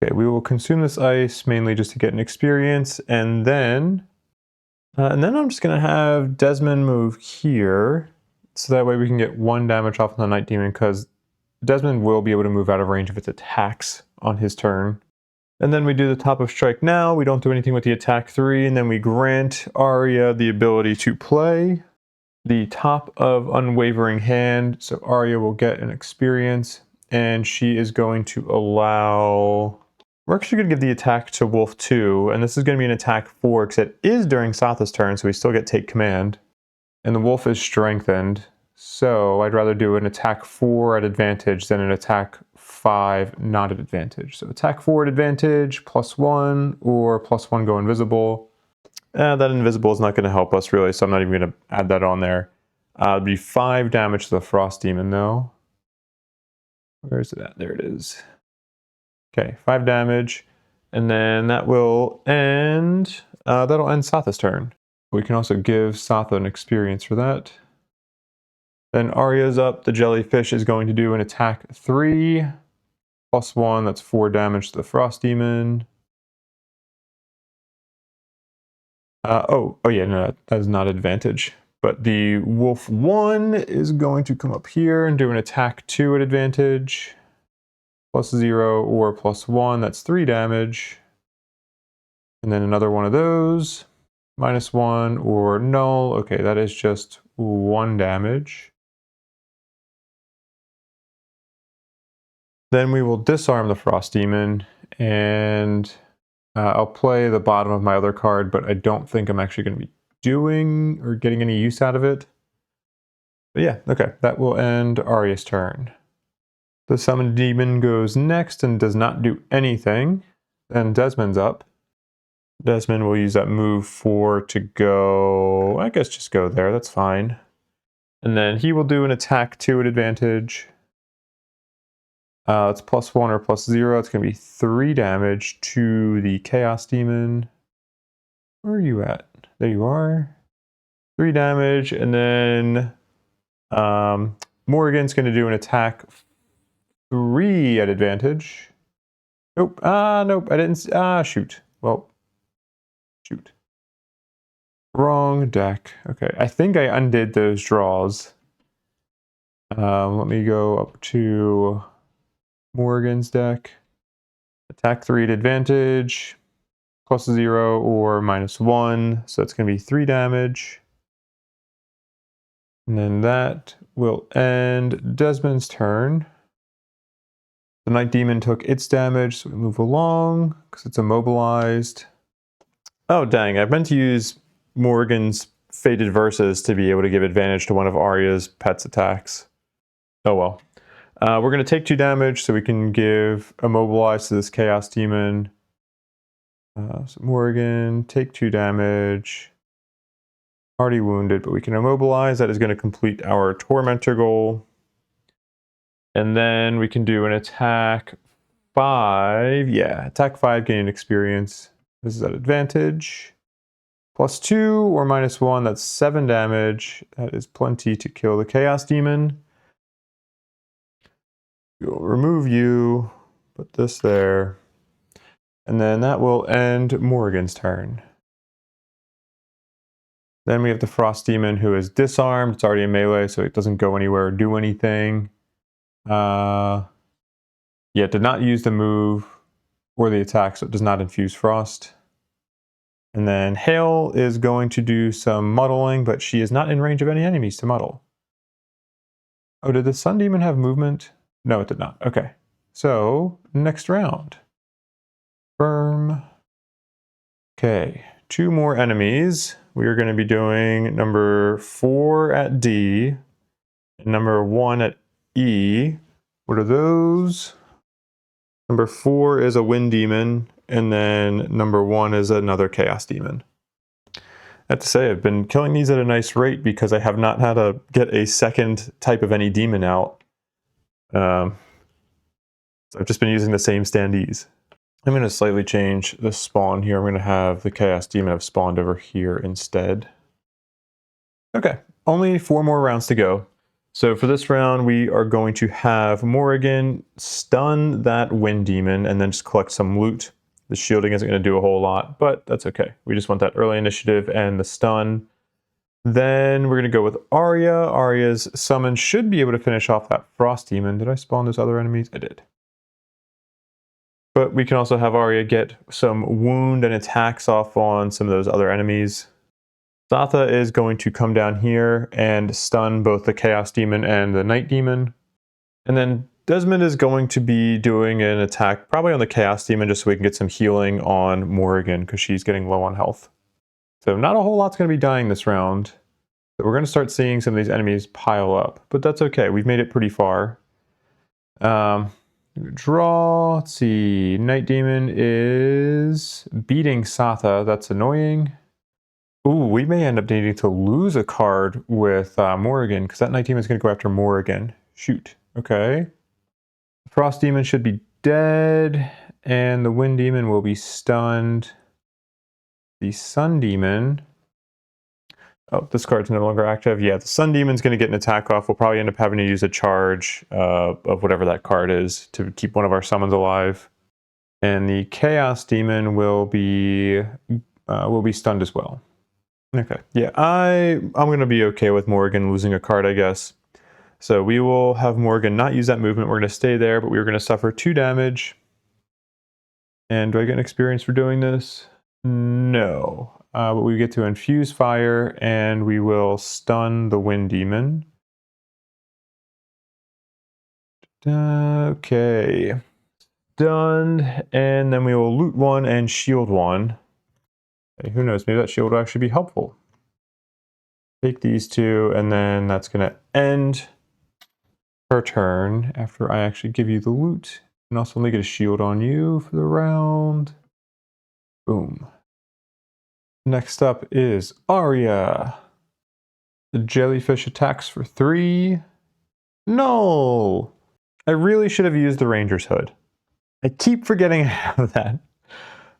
Okay, we will consume this ice mainly just to get an experience, and then I'm just going to have Desmond move here, so that way we can get 1 damage off of the Night Demon, because Desmond will be able to move out of range of its attacks on his turn. And then we do the top of strike now. We don't do anything with the attack 3, and then we grant Arya the ability to play the top of unwavering hand. So Arya will get an experience, and she is going to allow... We're actually going to give the attack to Wolf 2, and this is going to be an attack 4 because it is during Satha's turn, so we still get take command. And the Wolf is strengthened, so I'd rather do an attack 4 at advantage than an attack 5 not at advantage. So attack 4 at advantage, +1, or +1 go invisible. That invisible is not going to help us really, so I'm not even going to add that on there. It'd be 5 damage to the Frost Demon though. Where is it at? There it is. Okay, 5 damage, and then that will end, that'll end Satha's turn. We can also give Satha an experience for that. Then Arya's up, the jellyfish is going to do an attack 3, +1, that's 4 damage to the Frost Demon. Oh yeah, no, that is not advantage. But the Wolf 1 is going to come up here and do an attack 2 at advantage. +0 or +1, that's 3 damage. And then another one of those, -1 or null. Okay, that is just 1 damage. Then we will disarm the Frost Demon, and I'll play the bottom of my other card, but I don't think I'm actually going to be doing or getting any use out of it. But yeah, okay, that will end Arya's turn. The Summoned Demon goes next and does not do anything. Then Desmond's up. Desmond will use that move 4 to go, I guess just go there, that's fine. And then he will do an attack 2 at advantage. It's +1 or +0, it's going to be 3 damage to the Chaos Demon. Where are you at? There you are. 3 damage, and then Morrigan's going to do an attack 3 at advantage. Nope. Nope. I didn't. Shoot. Well, shoot. Wrong deck. Okay. I think I undid those draws. Let me go up to Morrigan's deck. Attack 3 at advantage. +0 or -1. So that's going to be 3 damage. And then that will end Desmond's turn. The Night Demon took its damage, so we move along because it's immobilized. Oh dang, I meant to use Morrigan's Fated Verses to be able to give advantage to one of Arya's pet's attacks. Oh well. We're going to take 2 damage so we can give immobilize to this Chaos Demon. So Morrigan, take 2 damage. Already wounded, but we can immobilize. That is going to complete our Tormentor goal. And then we can do an attack 5. Yeah, attack 5, gain experience. This is at advantage. +2 or -1, that's 7 damage. That is plenty to kill the Chaos Demon. We'll remove you, put this there. And then that will end Morrigan's turn. Then we have the Frost Demon who is disarmed. It's already in melee, so it doesn't go anywhere or do anything. Yeah, it did not use the move or the attack, so it does not infuse frost. And then Hail is going to do some muddling, but she is not in range of any enemies to muddle. Oh, did the Sun Demon have movement? No, it did not. Okay, so next round. Firm. Okay, 2 more enemies. We are going to be doing number 4 at D and number 1 at E. What are those? Number 4 is a Wind Demon, and then number 1 is another Chaos Demon. I have to say, I've been killing these at a nice rate because I have not had to get a second type of any demon out. So I've just been using the same standees. I'm going to slightly change the spawn here. I'm going to have the Chaos Demon have spawned over here instead. Okay, only 4 more rounds to go. So for this round, we are going to have Morrigan stun that Wind Demon and then just collect some loot. The shielding isn't going to do a whole lot, but that's okay. We just want that early initiative and the stun. Then we're going to go with Arya. Arya's summon should be able to finish off that Frost Demon. Did I spawn those other enemies? I did. But we can also have Arya get some wound and attacks off on some of those other enemies. Satha is going to come down here and stun both the Chaos Demon and the Night Demon. And then Desmond is going to be doing an attack probably on the Chaos Demon just so we can get some healing on Morrigan because she's getting low on health. So not a whole lot's going to be dying this round. So we're going to start seeing some of these enemies pile up, but that's okay. We've made it pretty far. Draw. Let's see. Night Demon is beating Satha. That's annoying. Ooh, we may end up needing to lose a card with Morrigan because that Night Demon is going to go after Morrigan. Shoot. Okay. The Frost Demon should be dead, and the Wind Demon will be stunned. The Sun Demon. Oh, this card's no longer active. Yeah, the Sun Demon's going to get an attack off. We'll probably end up having to use a charge of whatever that card is to keep one of our summons alive. And the Chaos Demon will be stunned as well. Okay, yeah, I'm going to be okay with Morrigan losing a card, I guess. So we will have Morrigan not use that movement. We're going to stay there, but we're going to suffer 2 damage. And do I get an experience for doing this? No. But we get to infuse fire, and we will stun the Wind Demon. Okay. Stunned, and then we will loot 1 and shield 1. Okay, who knows, maybe that shield will actually be helpful. Take these 2, and then that's going to end her turn after I actually give you the loot. And also let me get a shield on you for the round. Boom. Next up is Arya. The jellyfish attacks for 3. No! I really should have used the Ranger's Hood. I keep forgetting I have that.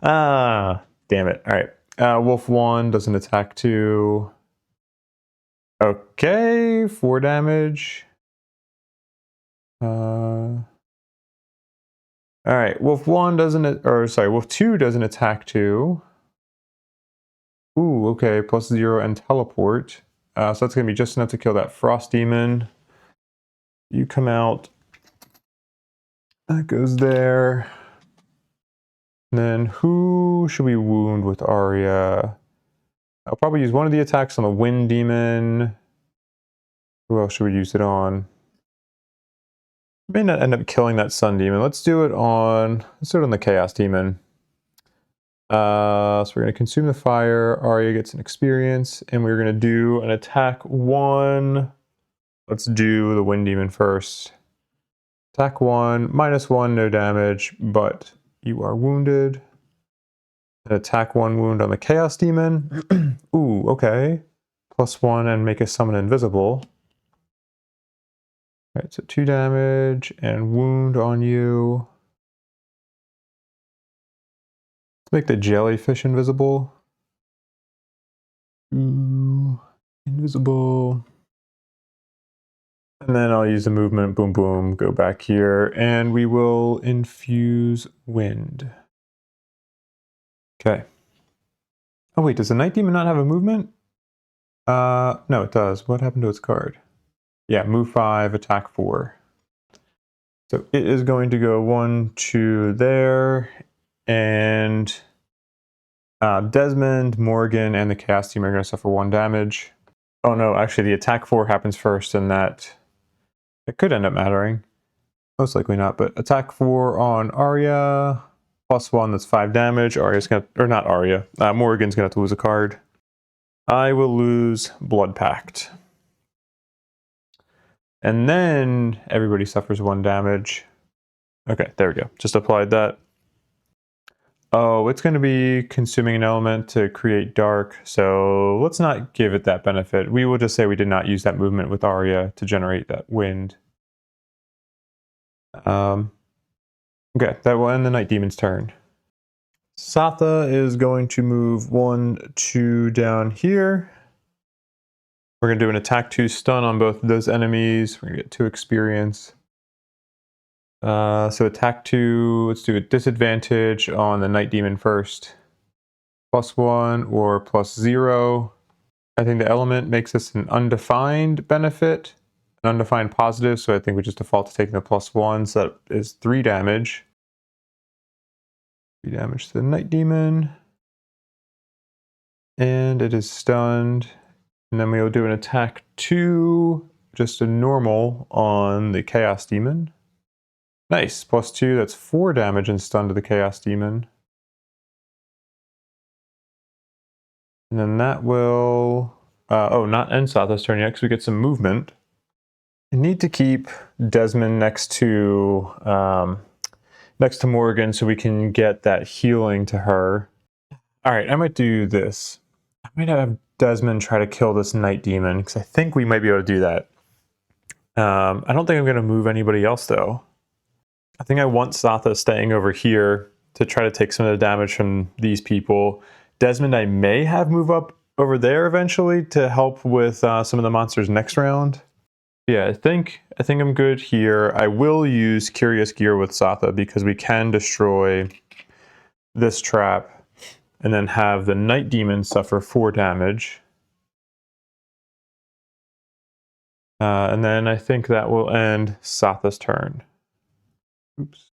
Ah, damn it. Alright. Wolf 1 does an attack 2. Okay, 4 damage. Alright, Wolf 1 doesn't, or sorry, Wolf 2 does an attack 2. Ooh, okay, +0 and teleport. So that's going to be just enough to kill that Frost Demon. You come out. That goes there. And then who should we wound with Arya? I'll probably use one of the attacks on the Wind Demon. Who else should we use it on? May not end up killing that Sun Demon. Let's do it on the Chaos Demon. So we're going to consume the fire. Arya gets an experience, and we're going to do an attack 1. Let's do the Wind Demon first. Attack 1, -1, no damage, but you are wounded. An attack 1 wound on the Chaos Demon. Ooh, okay. +1 and make a summon invisible. Alright, so 2 damage and wound on you. Let's make the jellyfish invisible. Ooh, invisible. And then I'll use the movement, boom, boom, go back here, and we will infuse wind. Okay. Oh wait, does the Night Demon not have a movement? No, it does. What happened to its card? Yeah, move 5, attack 4. So it is going to go 1, 2 there, and Desmond, Morrigan, and the Chaos Team are going to suffer 1 damage. Oh no, actually the attack 4 happens first, and that it could end up mattering. Most likely not, but attack 4 on Arya, +1, that's 5 damage. Arya's gonna, or not Arya, Morrigan's gonna have to lose a card. I will lose Blood Pact. And then everybody suffers 1 damage. Okay, there we go. Just applied that. Oh, it's going to be consuming an element to create dark, so let's not give it that benefit. We will just say we did not use that movement with Arya to generate that wind. Okay, that will end the Night Demon's turn. Satha is going to move 1, 2 down here. We're going to do an attack 2 stun on both of those enemies. We're going to get 2 experience. So attack 2, let's do a disadvantage on the Night Demon first. +1 or +0. I think the element makes this an undefined benefit, an undefined positive, so I think we just default to taking the +1, so that is 3 damage. 3 damage to the Night Demon. And it is stunned. And then we'll do an attack 2, just a normal on the Chaos Demon. Nice, +2, that's 4 damage and stun to the Chaos Demon. And then that will, not end Satha's turn yet, because we get some movement. I need to keep Desmond next to Morrigan so we can get that healing to her. All right, I might do this. I might have Desmond try to kill this Night Demon, because I think we might be able to do that. I don't think I'm going to move anybody else, though. I think I want Satha staying over here to try to take some of the damage from these people. Desmond, I may have move up over there eventually to help with some of the monsters next round. Yeah, I think I'm good here. I will use Curious Gear with Satha because we can destroy this trap and then have the Night Demon suffer 4 damage. And then I think that will end Satha's turn. Oops.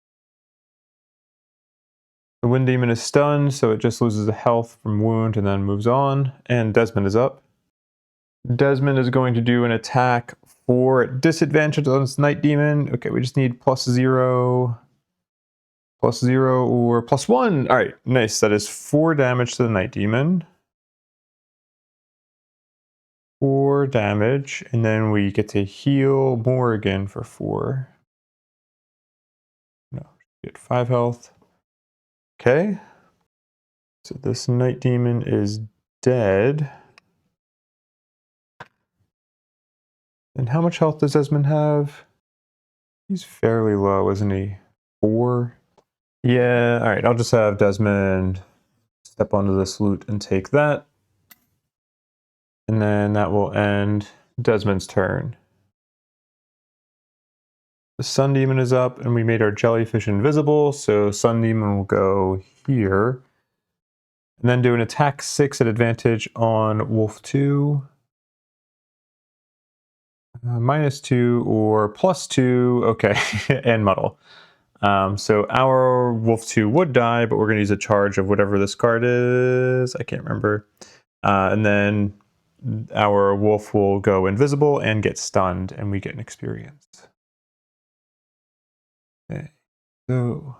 The Wind Demon is stunned, so it just loses a health from wound and then moves on. And Desmond is up. Desmond is going to do an attack for disadvantage on this Night Demon. Okay, we just need +0, +0, or +1. All right, nice. That is 4 damage to the Night Demon. 4 damage, and then we get to heal Morrigan for 4. No, get 5 health. Okay. So this Night Demon is dead. And how much health does Desmond have? He's fairly low, isn't he? 4? Yeah, alright, I'll just have Desmond step onto this loot and take that. And then that will end Desmond's turn. The Sun Demon is up, and we made our jellyfish invisible, so Sun Demon will go here. And then do an attack 6 at advantage on Wolf 2. -2 or +2, okay, and Muddle. So our Wolf 2 would die, but we're going to use a charge of whatever this card is. I can't remember. And then our Wolf will go invisible and get stunned, and we get an experience. Okay, so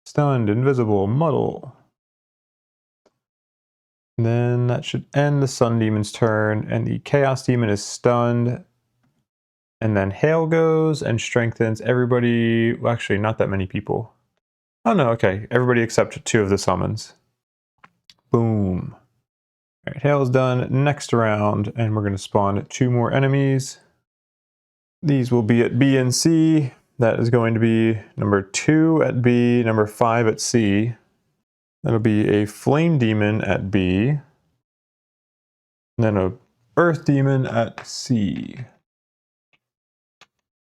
stunned, invisible, Muddle. And then that should end the Sun Demon's turn, and the Chaos Demon is stunned. And then Hail goes and strengthens everybody. Well, actually, not that many people. Oh no, okay. Everybody except 2 of the summons. Boom. All right, Hail's done. Next round, and we're going to spawn 2 more enemies. These will be at B and C. That is going to be number 2 at B, number 5 at C. That'll be a Flame Demon at B. And then a Earth Demon at C.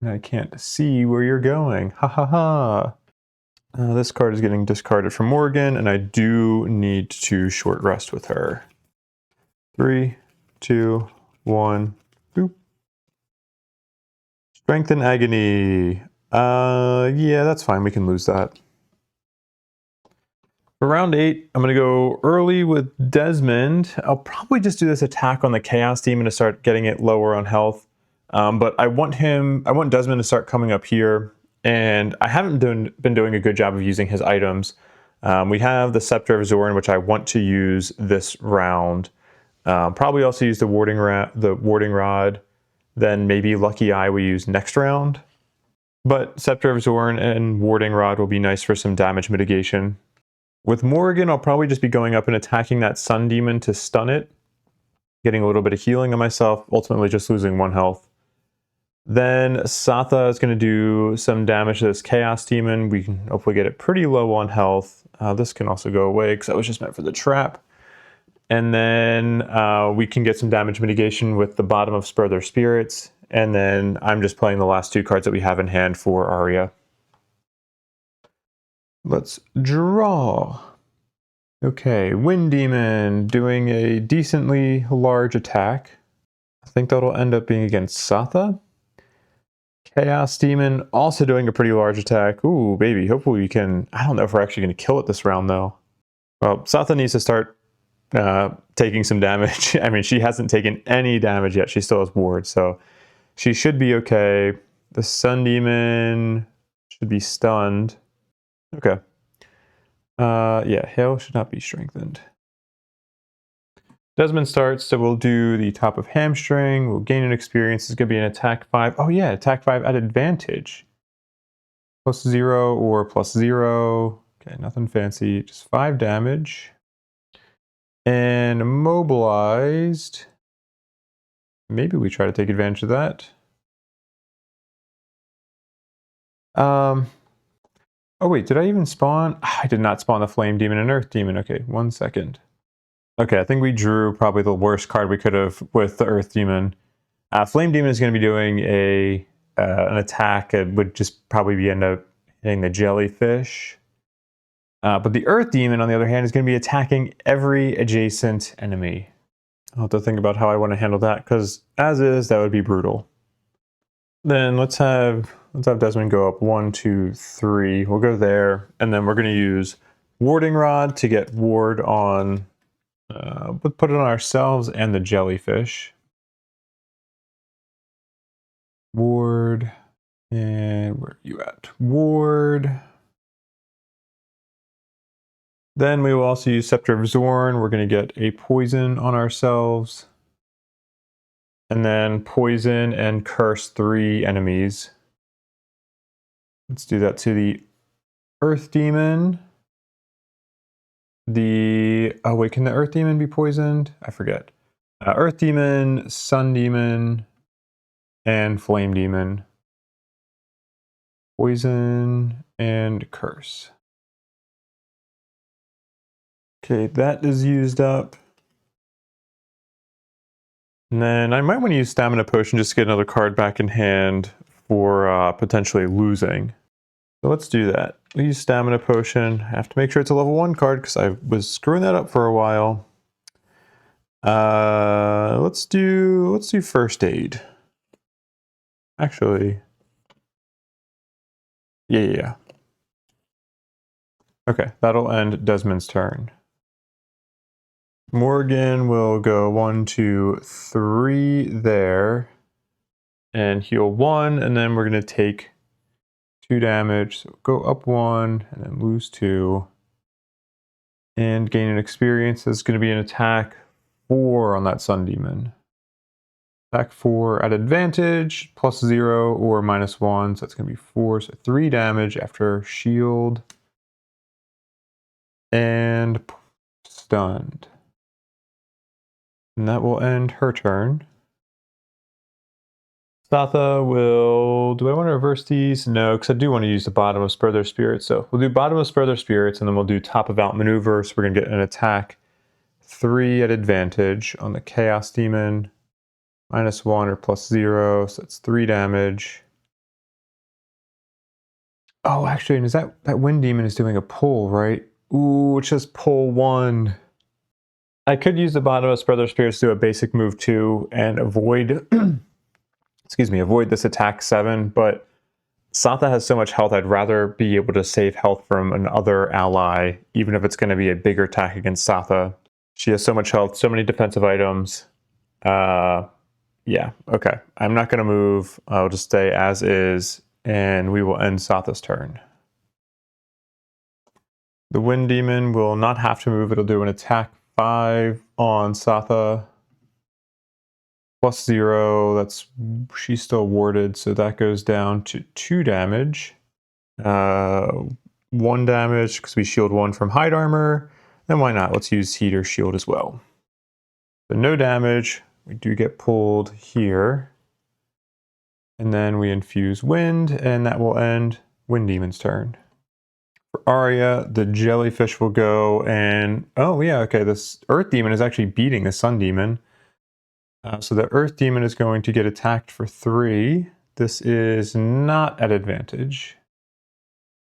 I can't see where you're going. Ha ha ha. This card is getting discarded from Morrigan, and I do need to short rest with her. 3, 2, 1. Boop. Strength and Agony. Yeah, that's fine. We can lose that. For round 8, I'm going to go early with Desmond. I'll probably just do this attack on the Chaos Demon to start getting it lower on health. But I want Desmond to start coming up here, and I haven't been doing a good job of using his items. We have the Scepter of Zorn, which I want to use this round. Probably also use the Warding Rod, then maybe Lucky Eye we use next round. But Scepter of Zorn and Warding Rod will be nice for some damage mitigation. With Morrigan, I'll probably just be going up and attacking that Sun Demon to stun it, getting a little bit of healing on myself, ultimately just losing 1 health. Then Satha is going to do some damage to this Chaos Demon. We can hopefully get it pretty low on health. This can also go away because that was just meant for the trap. And then we can get some damage mitigation with the bottom of Spur Their Spirits. And then I'm just playing the last 2 cards that we have in hand for Arya. Let's draw. Okay, Wind Demon doing a decently large attack. I think that'll end up being against Satha. Chaos Demon also doing a pretty large attack. Ooh, baby. Hopefully we can... I don't know if we're actually going to kill it this round, though. Well, Satha needs to start taking some damage. I mean, she hasn't taken any damage yet. She still has ward, so she should be okay. The Sun Demon should be stunned. Okay. Yeah, Hail should not be strengthened. Desmond starts, so we'll do the top of Hamstring. We'll gain an experience. It's going to be an attack 5. Oh yeah, attack 5 at advantage. +0 or +0. Okay, nothing fancy. Just 5 damage. And immobilized. Maybe we try to take advantage of that. Oh wait, did I even spawn? I did not spawn the Flame Demon and Earth Demon. Okay, 1 second. Okay, I think we drew probably the worst card we could have with the Earth Demon. Flame Demon is going to be doing an attack. It would just probably end up hitting the jellyfish. But the Earth Demon, on the other hand, is going to be attacking every adjacent enemy. I'll have to think about how I want to handle that, because as is, that would be brutal. Then let's have Desmond go up 1, 2, 3. We'll go there, and then we're going to use Warding Rod to get ward on. We'll put it on ourselves and the jellyfish. Ward, and where are you at? Ward. Then we will also use Scepter of Zorn. We're going to get a poison on ourselves. And then poison and curse 3 enemies. Let's do that to the Earth Demon. Oh wait, can the Earth Demon be poisoned? I forget. Earth Demon, Sun Demon, and Flame Demon. Poison and curse. Okay, that is used up. And then I might want to use Stamina Potion just to get another card back in hand for potentially losing. So let's do that. We use Stamina Potion. I have to make sure it's a level 1 card because I was screwing that up for a while. Let's do First Aid. Actually, yeah. Okay, that'll end Desmond's turn. Morrigan will go 1, 2, 3 there and heal 1, and then we're going to take 2 damage. So go up 1 and then lose 2 and gain an experience. That's going to be an attack 4 on that Sun Demon. Attack 4 at advantage, +0 or -1, so that's going to be 4, so 3 damage after shield and stunned. And that will end her turn. Satha will... Do I want to reverse these? No, because I do want to use the bottom of Spur Their Spirits. So we'll do bottom of Spur Their Spirits, and then we'll do top of Outmaneuver. So we're going to get an attack 3 at advantage on the Chaos Demon. -1 or +0, so that's 3 damage. Oh, actually, and is that Wind Demon is doing a pull, right? Ooh, it says pull 1. I could use the bottom of Spur Their Spirits to do a basic move 2 and avoid, avoid this attack 7, but Satha has so much health, I'd rather be able to save health from another ally, even if it's going to be a bigger attack against Satha. She has so much health, so many defensive items. Yeah, okay. I'm not going to move. I'll just stay as is, and we will end Satha's turn. The Wind Demon will not have to move. It'll do an attack 5 on Satha. +0. She's still warded, so that goes down to 2 damage. 1 damage because we shield 1 from Hide Armor. Then why not? Let's use Heat or Shield as well. So no damage. We do get pulled here. And then we infuse Wind, and that will end Wind Demon's turn. For Arya, the Jellyfish will go and... Oh yeah, okay, this Earth Demon is actually beating the Sun Demon. So the Earth Demon is going to get attacked for 3. This is not at advantage.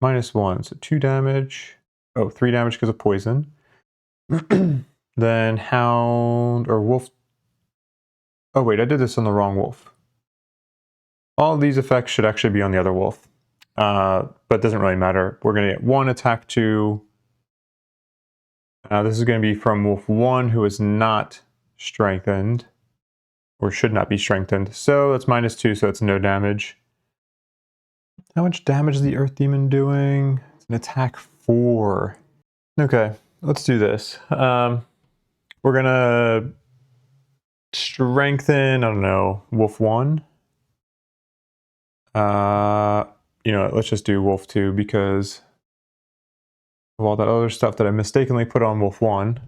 -1, so 2 damage. Oh, 3 damage because of poison. Then Hound or Wolf... Oh wait, I did this on the wrong wolf. All these effects should actually be on the other wolf. But it doesn't really matter. We're going to get 1 attack 2. This is going to be from Wolf 1, who is not strengthened, or should not be strengthened. So that's -2, so it's no damage. How much damage is the Earth Demon doing? It's an attack 4. Okay, let's do this. We're going to strengthen, I don't know, Wolf 1. You know, let's just do Wolf 2 because of all that other stuff that I mistakenly put on Wolf 1.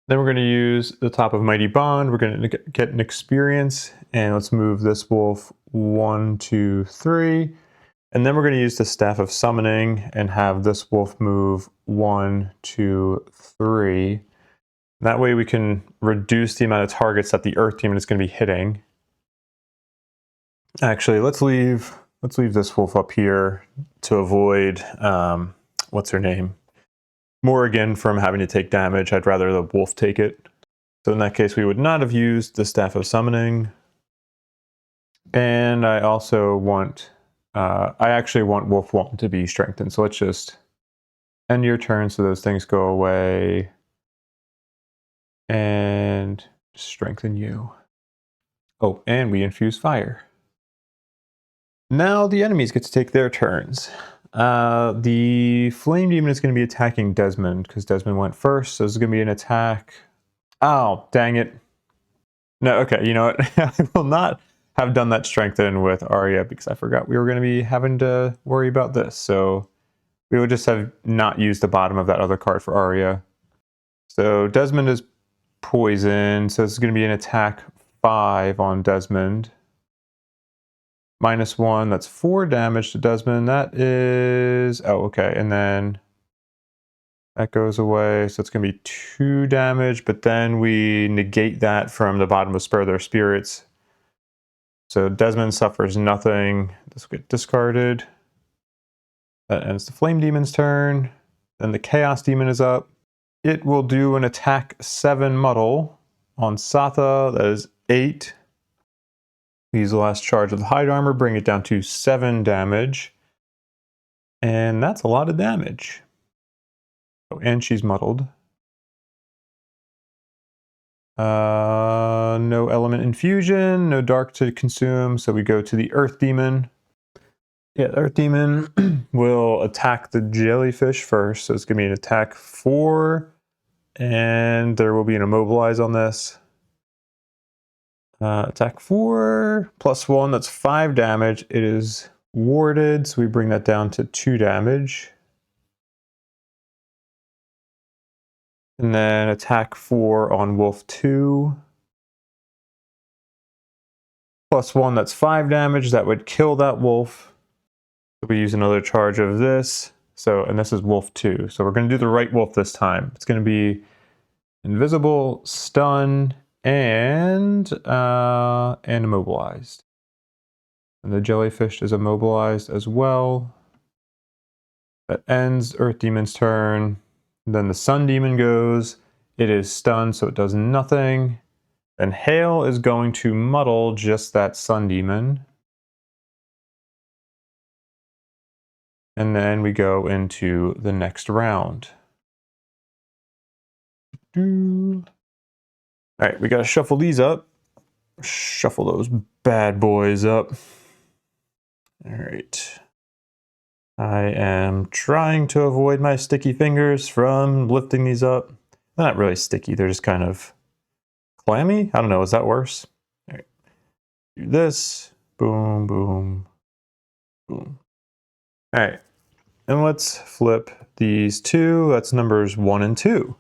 Then we're going to use the top of Mighty Bond. We're going to get an experience, and let's move this wolf 1, 2, 3. And then we're going to use the Staff of Summoning and have this wolf move 1, 2, 3. That way we can reduce the amount of targets that the Earth Demon is going to be hitting. Actually, let's leave this wolf up here to avoid what's her name? Morrigan from having to take damage. I'd rather the wolf take it. So in that case, we would not have used the Staff of Summoning. And I also want, I actually want Wolf 1 to be strengthened. So let's just end your turn so those things go away. And strengthen you. Oh, and we infuse fire. Now the enemies get to take their turns. The Flame Demon is going to be attacking Desmond because Desmond went first, so this is going to be an attack. Oh, dang it. No, okay, you know what? I will not have done that strengthen with Arya because I forgot we were going to be having to worry about this. So we would just have not used the bottom of that other card for Arya. So Desmond is poisoned, so this is going to be an attack 5 on Desmond. -1, that's 4 damage to Desmond. That is... oh, okay. And then that goes away. So it's going to be 2 damage, but then we negate that from the bottom of Spur Their Spirits. So Desmond suffers nothing. This will get discarded. That ends the Flame Demon's turn. Then the Chaos Demon is up. It will do an attack 7 muddle on Satha. That is 8. Use the last charge of the hide armor, bring it down to 7 damage. And that's a lot of damage. Oh, and she's muddled. No element infusion, no dark to consume, so we go to the Earth Demon. Yeah, the Earth Demon will attack the jellyfish first, so it's going to be an attack 4, and there will be an immobilize on this. Attack 4, +1, that's 5 damage. It is warded, so we bring that down to 2 damage. And then attack 4 on Wolf 2. +1, that's 5 damage. That would kill that wolf. So we use another charge of this. So, and this is Wolf 2. So we're going to do the right wolf this time. It's going to be invisible, stun, and immobilized. And the jellyfish is immobilized as well. That ends Earth Demon's turn. Then the Sun Demon goes. It is stunned, so it does nothing. Then Hail is going to muddle just that Sun Demon. And then we go into the next round. Alright, we gotta shuffle these up. Shuffle those bad boys up. Alright. I am trying to avoid my sticky fingers from lifting these up. They're not really sticky, they're just kind of clammy? I don't know, is that worse? Alright. Do this. Boom, boom, boom. Alright. And let's flip these 2. That's numbers 1 and 2.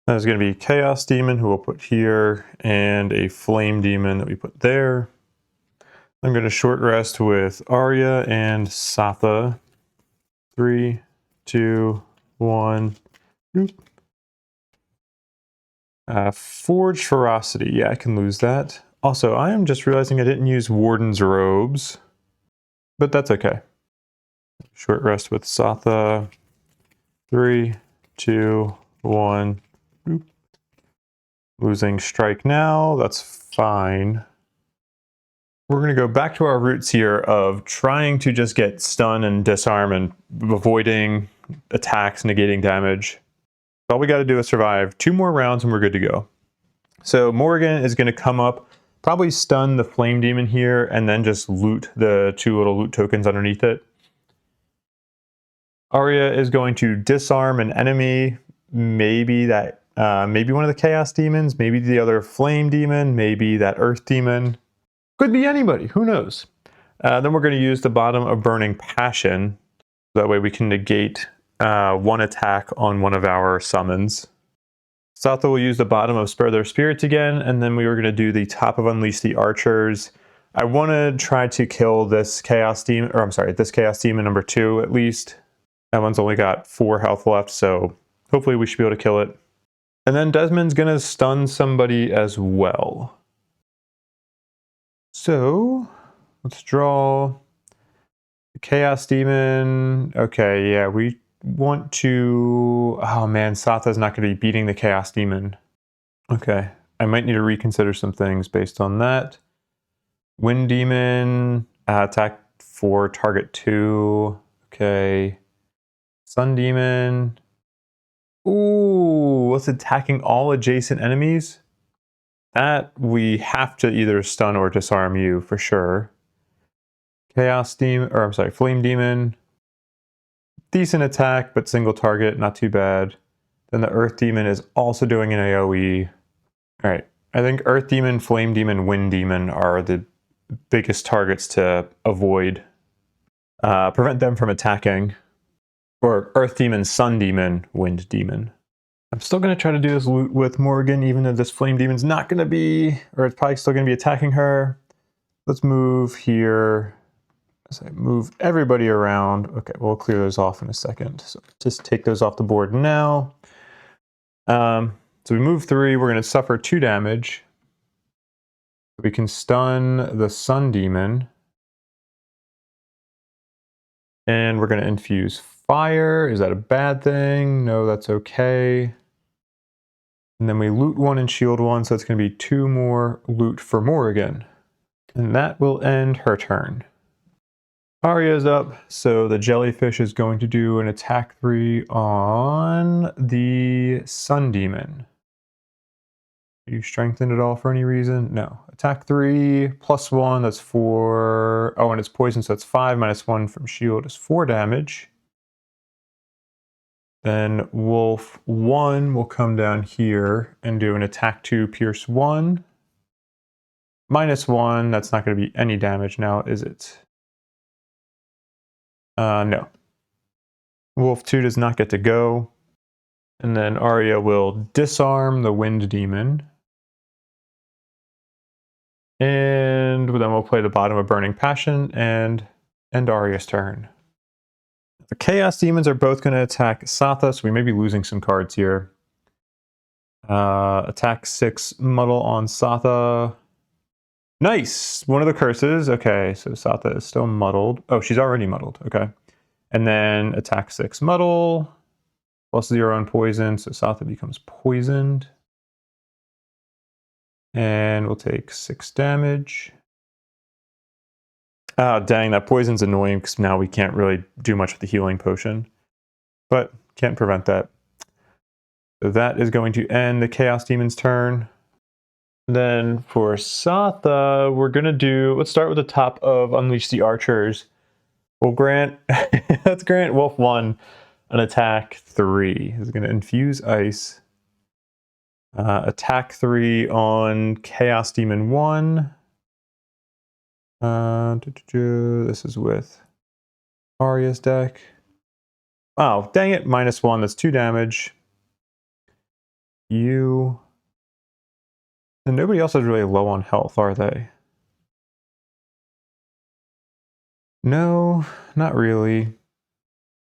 There's going to be Chaos Demon, who we'll put here, and a Flame Demon that we put there. I'm going to short rest with Arya and Satha. 3, 2, 1. Forge Ferocity. Yeah, I can lose that. Also, I am just realizing I didn't use Warden's Robes, but that's okay. Short rest with Satha. 3, 2, 1. Losing strike now. That's fine. We're going to go back to our roots here of trying to just get stun and disarm and avoiding attacks, negating damage. All we got to do is survive 2 more rounds and we're good to go. So Morrigan is going to come up, probably stun the flame demon here, and then just loot the 2 little loot tokens underneath it. Arya is going to disarm an enemy, maybe one of the chaos demons, maybe the other flame demon, maybe that earth demon. Could be anybody, who knows? Then we're going to use the bottom of Burning Passion. That way we can negate 1 attack on one of our summons. Satha will use the bottom of Spur Their Spirits again, and then we were going to do the top of Unleash the Archers. I want to try to kill this chaos demon, this chaos demon number 2 at least. That one's only got 4 health left, so hopefully we should be able to kill it. And then Desmond's going to stun somebody as well. So, let's draw the Chaos Demon. Okay, yeah, we want to... Oh man, Satha's not going to be beating the Chaos Demon. Okay, I might need to reconsider some things based on that. Wind Demon, attack for target 2. Okay. Sun Demon. Ooh, what's attacking all adjacent enemies? That we have to either stun or disarm you for sure. Flame Demon. Decent attack, but single target, not too bad. Then the Earth Demon is also doing an AoE. Alright, I think Earth Demon, Flame Demon, Wind Demon are the biggest targets to avoid. Prevent them from attacking. Or Earth Demon, Sun Demon, Wind Demon. I'm still going to try to do this loot with Morrigan, even though this Flame Demon's not going to be, or it's probably still going to be attacking her. Let's move here. As I move everybody around. Okay, we'll clear those off in a second. So just take those off the board now. So we move 3. We're going to suffer 2 damage. We can stun the Sun Demon. And we're going to infuse fire. Is that a bad thing? No, that's okay. And then we loot 1 and shield 1, so it's going to be 2 more loot for Morrigan. And that will end her turn. Arya is up, so the jellyfish is going to do an attack 3 on the Sun Demon. Are you strengthened at all for any reason? No. Attack 3, +1, that's 4. Oh, and it's poison, so that's 5, -1 from shield is 4 damage. Then Wolf 1 will come down here and do an attack 2, pierce 1. -1, that's not going to be any damage now, is it? No. Wolf 2 does not get to go. And then Arya will disarm the Wind Demon. And then we'll play the bottom of Burning Passion and end Arya's turn. The Chaos Demons are both going to attack Satha, so we may be losing some cards here. Attack 6, Muddle on Satha. Nice! One of the curses. Okay, so Satha is still muddled. Oh, she's already muddled. Okay. And then attack 6, Muddle. +0 on poison, so Satha becomes poisoned. And we'll take 6 damage. Ah, dang, that poison's annoying because now we can't really do much with the healing potion. But can't prevent that. So that is going to end the Chaos Demon's turn. Then for Satha, we're going to do... Let's start with the top of Unleash the Archers. We'll grant... let's grant Wolf 1 an attack 3. He's going to infuse ice. Attack 3 on Chaos Demon 1. This is with Arya's deck. Oh, dang it. -1. That's 2 damage. You. And nobody else is really low on health, are they? No, not really.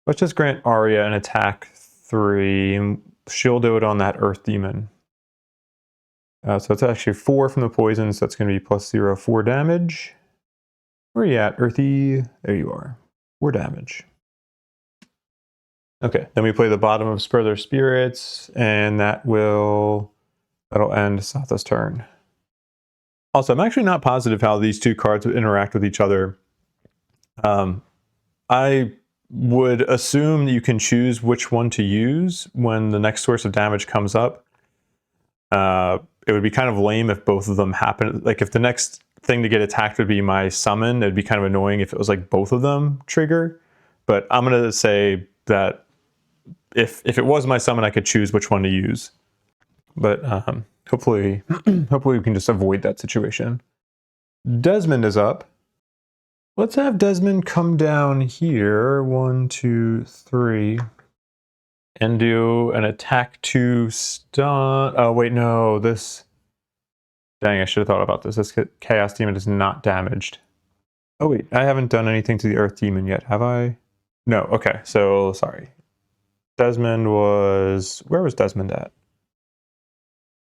Let's just grant Arya an attack 3, and she'll do it on that Earth Demon. So it's actually 4 from the poison, so that's going to be +0, 4 damage. Where are you at, Earthy? There you are. 4 damage. Okay, then we play the bottom of Spur Their Spirits, and that'll end Satha's turn. Also, I'm actually not positive how these two cards would interact with each other. I would assume you can choose which one to use when the next source of damage comes up. It would be kind of lame if both of them happen. Like if the next thing to get attacked would be my summon, it'd be kind of annoying if it was like both of them trigger. But I'm going to say that if it was my summon, I could choose which one to use. But hopefully we can just avoid that situation. Desmond is up. Let's have Desmond come down here, 1, 2, 3, and do an attack to stun. Oh wait, no, this. Dang, I should have thought about this. This Chaos Demon is not damaged. Oh wait, I haven't done anything to the Earth Demon yet, have I? No, okay, so sorry. Desmond was, where was Desmond at?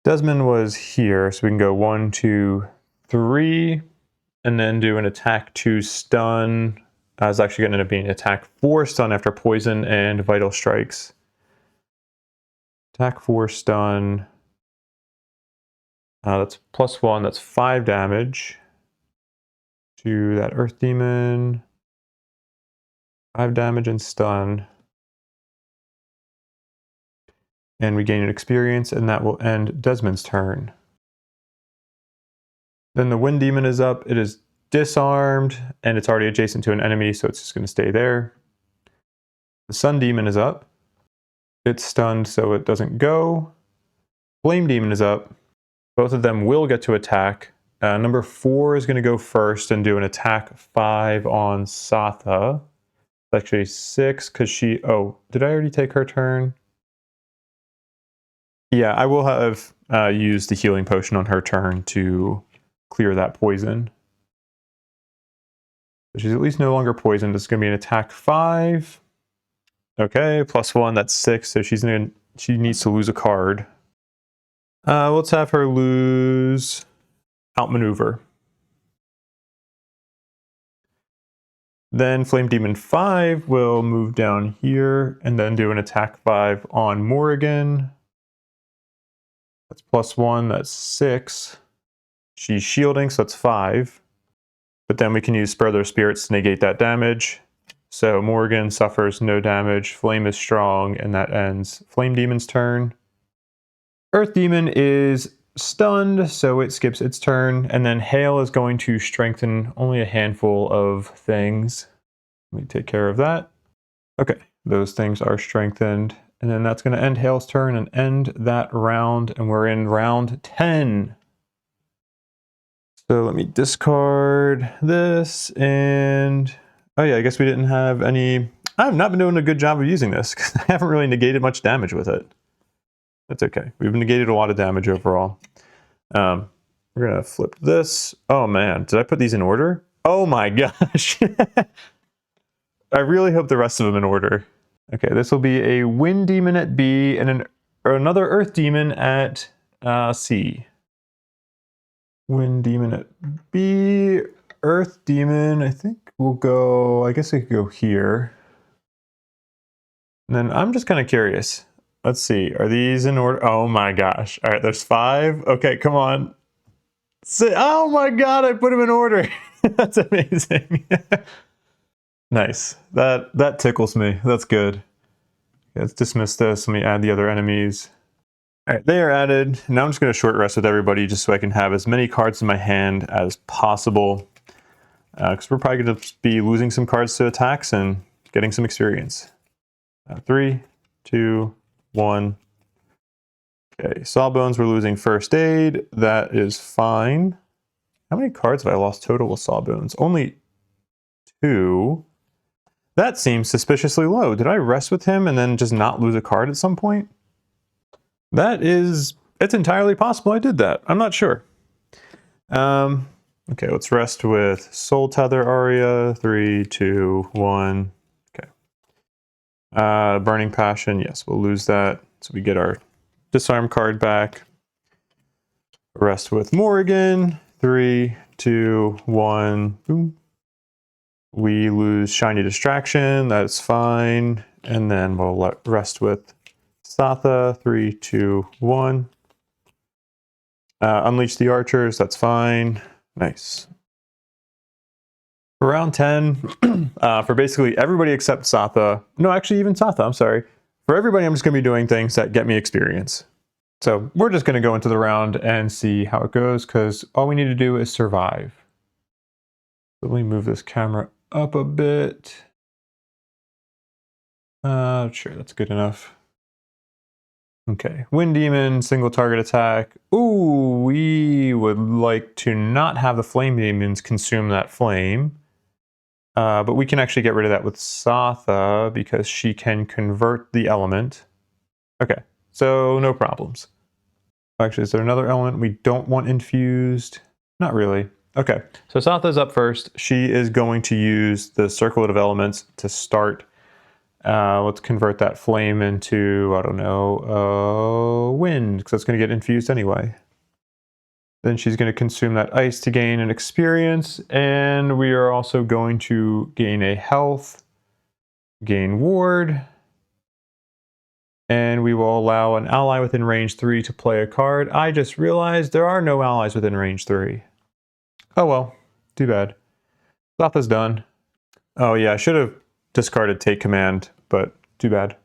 Desmond was here, so we can go 1, 2, 3, and then do an attack to stun. It's actually going to end up being attack 4 stun after poison and vital strikes. Attack 4 stun. That's +1, that's 5 damage to that Earth Demon. 5 damage and stun. And we gain an experience, and that will end Desmond's turn. Then the Wind Demon is up. It is disarmed, and it's already adjacent to an enemy, so it's just going to stay there. The Sun Demon is up. It's stunned, so it doesn't go. Flame Demon is up. Both of them will get to attack. Number 4 is going to go first and do an attack 5 on Satha. Actually 6, because she... Oh, did I already take her turn? Yeah, I will have used the healing potion on her turn to clear that poison. She's at least no longer poisoned. It's going to be an attack 5. Okay, +1, that's 6, so she needs to lose a card. Let's have her lose Outmaneuver. Then Flame Demon 5 will move down here and then do an attack 5 on Morrigan. That's +1, that's 6. She's shielding, so that's 5. But then we can use Spur Their Spirits to negate that damage. So Morrigan suffers no damage, Flame is strong, and that ends Flame Demon's turn. Earth Demon is stunned, so it skips its turn, and then Hail is going to strengthen only a handful of things. Let me take care of that. Okay, those things are strengthened, and then that's going to end Hail's turn and end that round, and we're in round 10. So let me discard this, and oh yeah, I guess we didn't have any... I've not been doing a good job of using this, because I haven't really negated much damage with it. That's okay. We've negated a lot of damage overall. We're going to flip this. Oh man, did I put these in order? Oh my gosh. I really hope the rest of them in order. Okay, this will be a Wind Demon at B and another Earth Demon at C. Wind Demon at B, Earth Demon, I think we'll go, I guess we could go here. And then I'm just kind of curious. Let's see, are these in order? Oh my gosh. All right, there's 5. Okay, come on. Oh my god, I put them in order. That's amazing. Nice. That tickles me. That's good. Okay, let's dismiss this. Let me add the other enemies. All right, they are added. Now I'm just going to short rest with everybody just so I can have as many cards in my hand as possible. Because we're probably going to be losing some cards to attacks and getting some experience. 3, 2, 1. Okay, Sawbones, we're losing first aid. That is fine. How many cards have I lost total with Sawbones? Only 2. That seems suspiciously low. Did I rest with him and then just not lose a card at some point? It's entirely possible I did that. I'm not sure. Okay, let's rest with Soutether Arya. 3, 2, 1. Okay. Burning Passion, yes, we'll lose that. So we get our disarm card back. Rest with Morrigan. 3, 2, 1. Boom. We lose Shiny Distraction. That's fine. And then we'll rest with Satha. 3, 2, 1. Unleash the archers, that's fine. Nice. For round 10, for basically everybody except Satha. No, actually even Satha, I'm sorry. For everybody, I'm just going to be doing things that get me experience. So we're just going to go into the round and see how it goes, because all we need to do is survive. Let me move this camera up a bit. Sure, that's good enough. Okay, Wind Demon, single target attack. Ooh, we would like to not have the Flame Demons consume that flame. But we can actually get rid of that with Satha because she can convert the element. Okay, so no problems. Actually, is there another element we don't want infused? Not really. Okay, so Satha's up first. She is going to use the Circlet of Elements to start. Let's convert that flame into, I don't know, wind, because that's going to get infused anyway. Then she's going to consume that ice to gain an experience, and we are also going to gain a health, gain ward, and we will allow an ally within range 3 to play a card. I just realized there are no allies within range 3. Oh well, too bad. Satha's done. Oh yeah, I should have discarded Take Command, but too bad.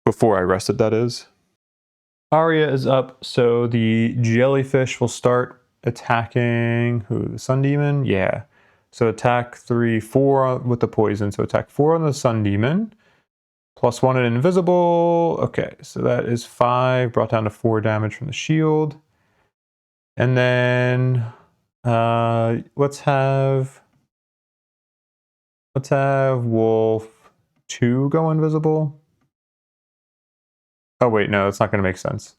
Before I rested, that is. Arya is up, so the jellyfish will start attacking who? The Sun Demon? Yeah. So attack 3, 4 with the poison. So attack 4 on the Sun Demon. +1 and invisible. Okay, so that is 5, brought down to 4 damage from the shield. And then let's have Wolf 2 go invisible. Oh wait, no, that's not going to make sense.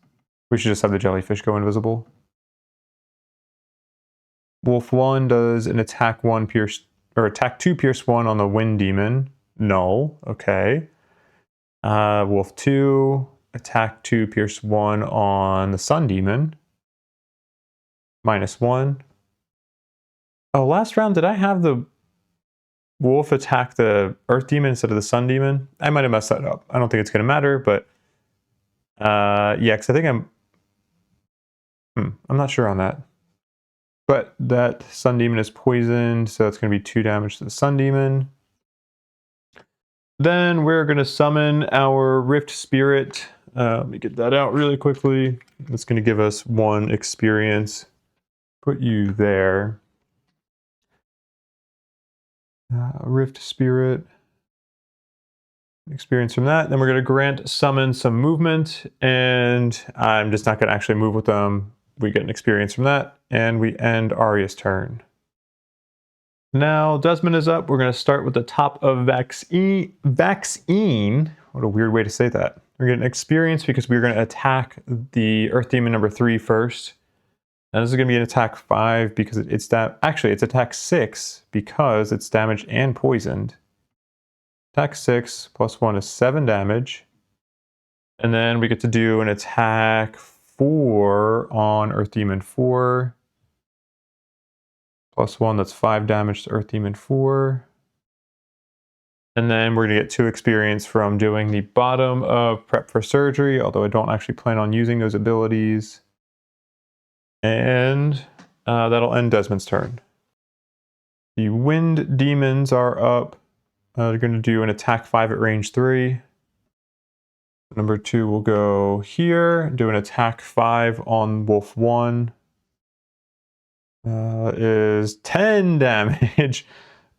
We should just have the jellyfish go invisible. Wolf 1 does an attack 1 pierce, or attack 2 pierce 1 on the Wind Demon. Null. Okay. Wolf 2, attack 2 pierce 1 on the Sun Demon. -1. Oh, last round, did I have the Wolf attack the Earth Demon instead of the Sun Demon? I might have messed that up. I don't think it's going to matter, but yeah, because I think I'm not sure on that. But that Sun Demon is poisoned, so it's going to be 2 damage to the Sun Demon. Then we're going to summon our Rift Spirit. Let me get that out really quickly. It's going to give us 1 experience. Put you there. Rift Spirit. Experience from that. Then we're going to grant summon some movement, and I'm just not going to actually move with them. We get an experience from that, and we end Arya's turn. Now Desmond is up. We're going to start with the top of vaccine. What a weird way to say that. We're getting experience because we're going to attack the Earth Demon number 3 first. And this is going to be an attack 5 because it's that. Actually, it's attack 6 because it's damaged and poisoned. Attack 6 +1 is 7 damage. And then we get to do an attack 4 on Earth Demon 4. +1, that's 5 damage to Earth Demon 4. And then we're going to get 2 experience from doing the bottom of Prep for Surgery, although I don't actually plan on using those abilities. And that'll end Desmond's turn. The Wind Demons are up. They're going to do an attack 5 at range 3. Number 2 will go here, do an attack 5 on Wolf 1. Is 10 damage.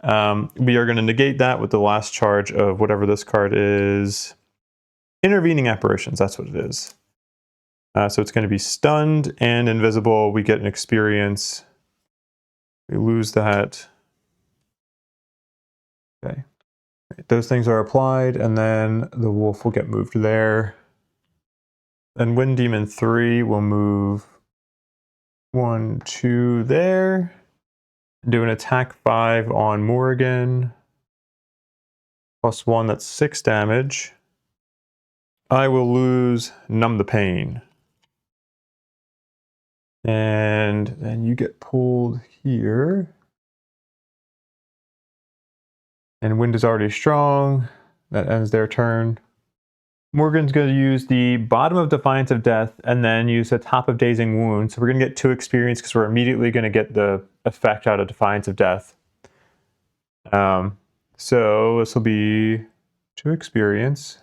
We are going to negate that with the last charge of whatever this card is. Intervening Apparitions, that's what it is. So it's going to be stunned and invisible. We get an experience. We lose that. Okay. Those things are applied, and then the wolf will get moved there. Then Wind Demon 3 will move 1, 2 there. Do an attack 5 on Morrigan. +1, that's 6 damage. I will lose Numb the Pain. And then you get pulled here. And Wind is already strong. That ends their turn. Morgan's going to use the bottom of Defiance of Death and then use the top of Dazing Wound. So we're going to get 2 experience because we're immediately going to get the effect out of Defiance of Death. So this will be 2 experience.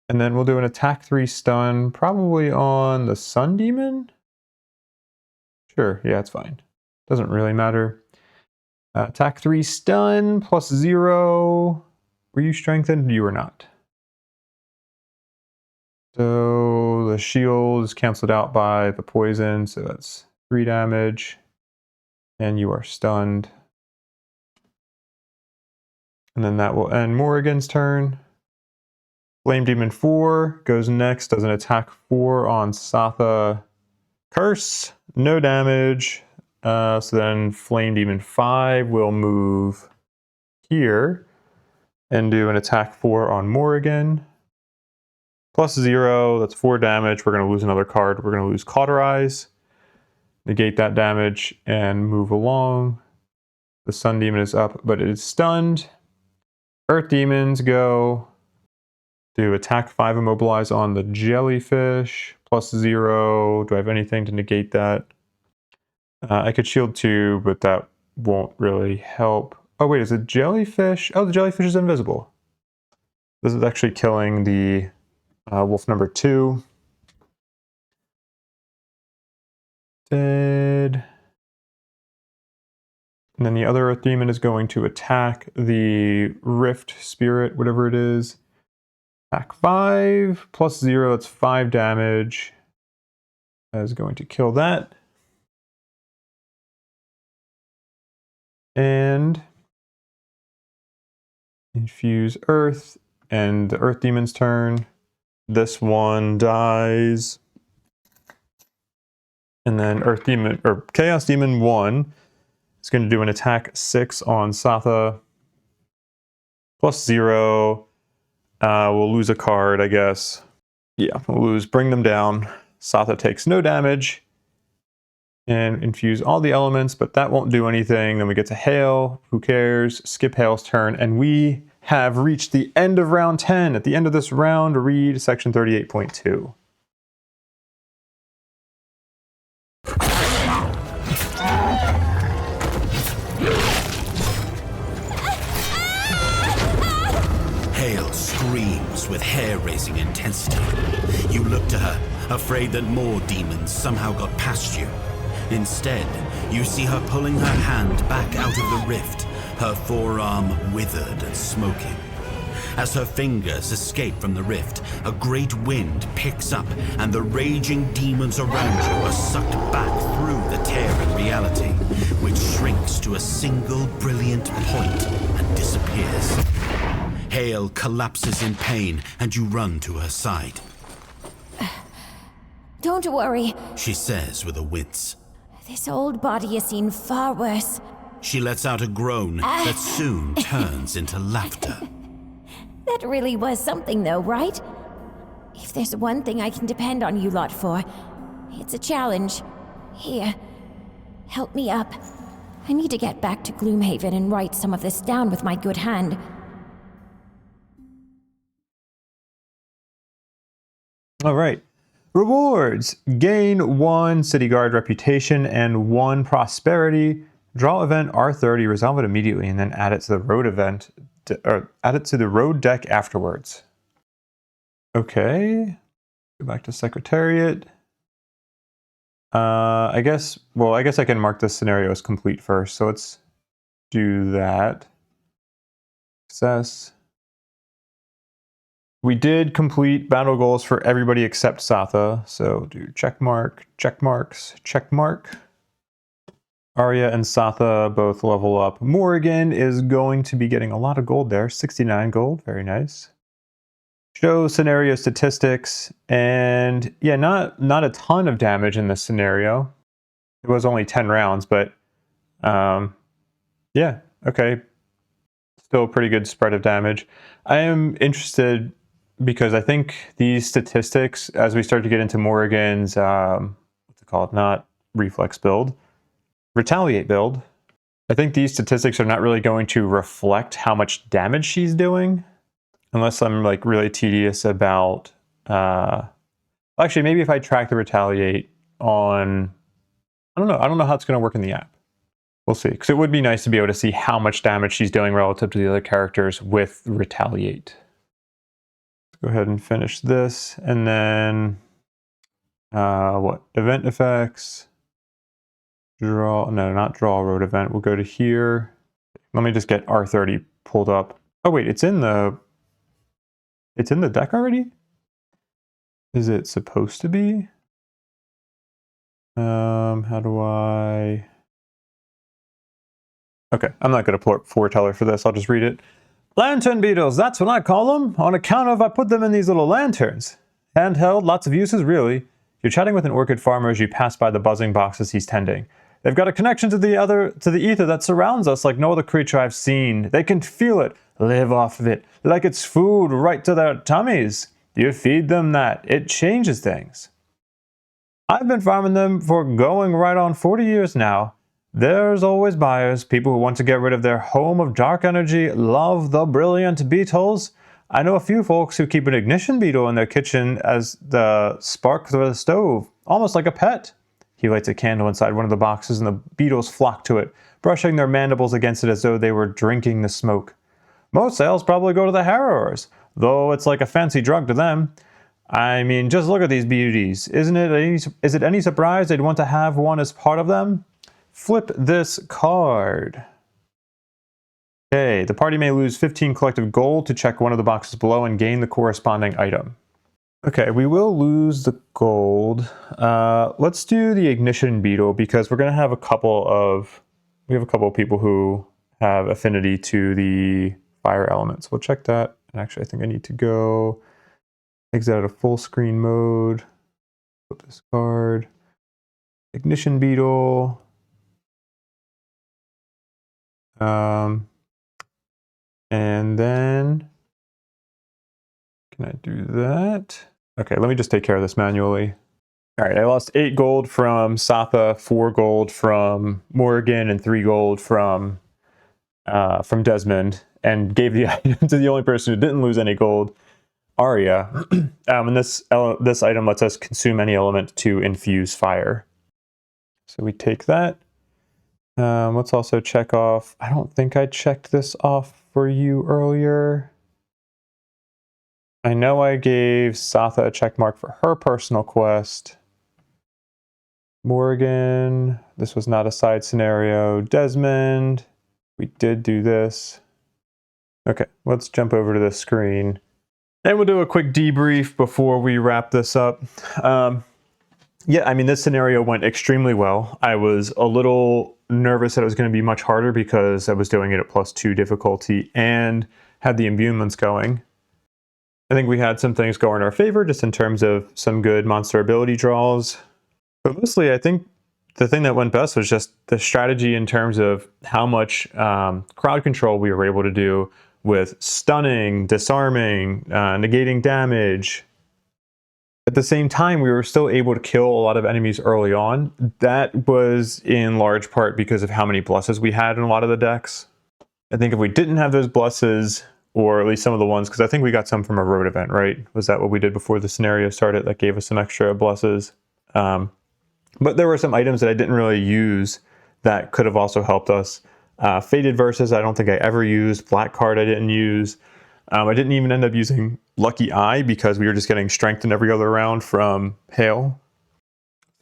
And then we'll do an attack 3 stun, probably on the Sun Demon? Sure, yeah, it's fine. Doesn't really matter. Attack 3 stun, plus 0. Were you strengthened? You were not. So the shield is canceled out by the poison, so that's 3 damage. And you are stunned. And then that will end Morrigan's turn. Flame Demon 4 goes next, does an attack 4 on Satha. Curse, no damage. So then Flame Demon 5 will move here and do an attack 4 on Morrigan. Plus 0, that's 4 damage. We're going to lose another card. We're going to lose Cauterize. Negate that damage and move along. The Sun Demon is up, but it is stunned. Earth Demons go. Do attack 5 immobilize on the Jellyfish. Plus 0. Do I have anything to negate that? I could shield 2, but that won't really help. Oh wait, is it Jellyfish? Oh, the Jellyfish is invisible. This is actually killing the wolf number 2. Dead. And then the other Earth Demon is going to attack the Rift Spirit, whatever it is. Attack 5, plus 0, that's 5 damage. That is going to kill that. And infuse Earth, and the Earth Demon's turn. This one dies. And then Earth Demon, or Chaos Demon 1 is going to do an attack 6 on Satha. Plus 0. We'll lose a card, I guess. Yeah, we'll lose Bring Them Down. Satha takes no damage. And infuse all the elements, but that won't do anything. Then we get to Hail. Who cares? Skip Hail's turn. And we have reached the end of round 10. At the end of this round, read section 38.2. Hail screams with hair-raising intensity. You look to her, afraid that more demons somehow got past you. Instead, you see her pulling her hand back out of the rift, her forearm withered and smoking. As her fingers escape from the rift, a great wind picks up and the raging demons around you are sucked back through the tear in reality, which shrinks to a single brilliant point and disappears. Hail collapses in pain and you run to her side. Don't worry. She says with a wince. This old body has seen far worse. She lets out a groan that soon turns into laughter. That really was something though, right? If there's one thing I can depend on you lot for, it's a challenge. Here, help me up. I need to get back to Gloomhaven and write some of this down with my good hand. All right. Rewards. Gain 1 City Guard reputation and 1 prosperity. Draw event R30, resolve it immediately, and then add it to the road event, or add it to the road deck afterwards. Okay. Go back to Secretariat. I guess I can mark this scenario as complete first. So let's do that. Success. We did complete battle goals for everybody except Satha. So do check mark, check marks, check mark. Arya and Satha both level up. Morrigan is going to be getting a lot of gold there. 69 gold, very nice. Show scenario statistics, and yeah, not a ton of damage in this scenario. It was only 10 rounds, but yeah, okay. Still a pretty good spread of damage. I am interested because I think these statistics, as we start to get into Morrigan's, what's it called? Not reflex build, retaliate build. I think these statistics are not really going to reflect how much damage she's doing. Unless I'm like really tedious about, actually maybe if I track the retaliate on, I don't know how it's going to work in the app. We'll see, because it would be nice to be able to see how much damage she's doing relative to the other characters with retaliate. Let's go ahead and finish this, and then what event effects? Draw, no, not draw road event. We'll go to here. Let me just get R30 pulled up. Oh wait, it's in the deck already? Is it supposed to be? How do I... Okay, I'm not going to foreteller for this. I'll just read it. Lantern beetles, that's what I call them, on account of I put them in these little lanterns. Handheld, lots of uses, really. You're chatting with an orchid farmer as you pass by the buzzing boxes he's tending. They've got a connection to the ether that surrounds us like no other creature I've seen. They can feel it, live off of it, like it's food right to their tummies. You feed them that, it changes things. I've been farming them for going right on 40 years now. There's always buyers, people who want to get rid of their home of dark energy, love the brilliant beetles. I know a few folks who keep an ignition beetle in their kitchen as the spark for the stove, almost like a pet. He lights a candle inside one of the boxes and the beetles flock to it, brushing their mandibles against it as though they were drinking the smoke. Most sales probably go to the harrowers, though it's like a fancy drug to them. I mean, just look at these beauties. Is it any surprise they'd want to have one as part of them? Flip this card. Okay, the party may lose 15 collective gold to check one of the boxes below and gain the corresponding item. Okay, we will lose the gold. Let's do the ignition beetle because we're going to have a couple of people who have affinity to the fire elements. We'll check that. And actually, I think I need to go exit out of full screen mode. Flip this card. Ignition beetle. And then, can I do that? Okay, let me just take care of this manually. All right, I lost 8 gold from Satha, 4 gold from Morrigan, and 3 gold from Desmond, and gave the item to the only person who didn't lose any gold, Arya. And this item lets us consume any element to infuse fire. So we take that. Let's also check off, I don't think I checked this off for you earlier. I know I gave Satha a check mark for her personal quest. Morrigan, this was not a side scenario. Desmond, we did do this. Okay, let's jump over to this screen. And we'll do a quick debrief before we wrap this up. Yeah, I mean, this scenario went extremely well. I was a little nervous that it was going to be much harder because I was doing it at +2 difficulty and had the imbuments going. I think we had some things go in our favor just in terms of some good monster ability draws. But mostly, I think the thing that went best was just the strategy in terms of how much crowd control we were able to do with stunning, disarming, negating damage. At the same time, we were still able to kill a lot of enemies early on. That was in large part because of how many blesses we had in a lot of the decks. I think if we didn't have those blesses, or at least some of the ones, because I think we got some from a road event, right? Was that what we did before the scenario started that gave us some extra blesses? But there were some items that I didn't really use that could have also helped us. Faded Verses, I don't think I ever used. Black Card, I didn't use. I didn't even end up using Lucky Eye because we were just getting strengthened every other round from Hail.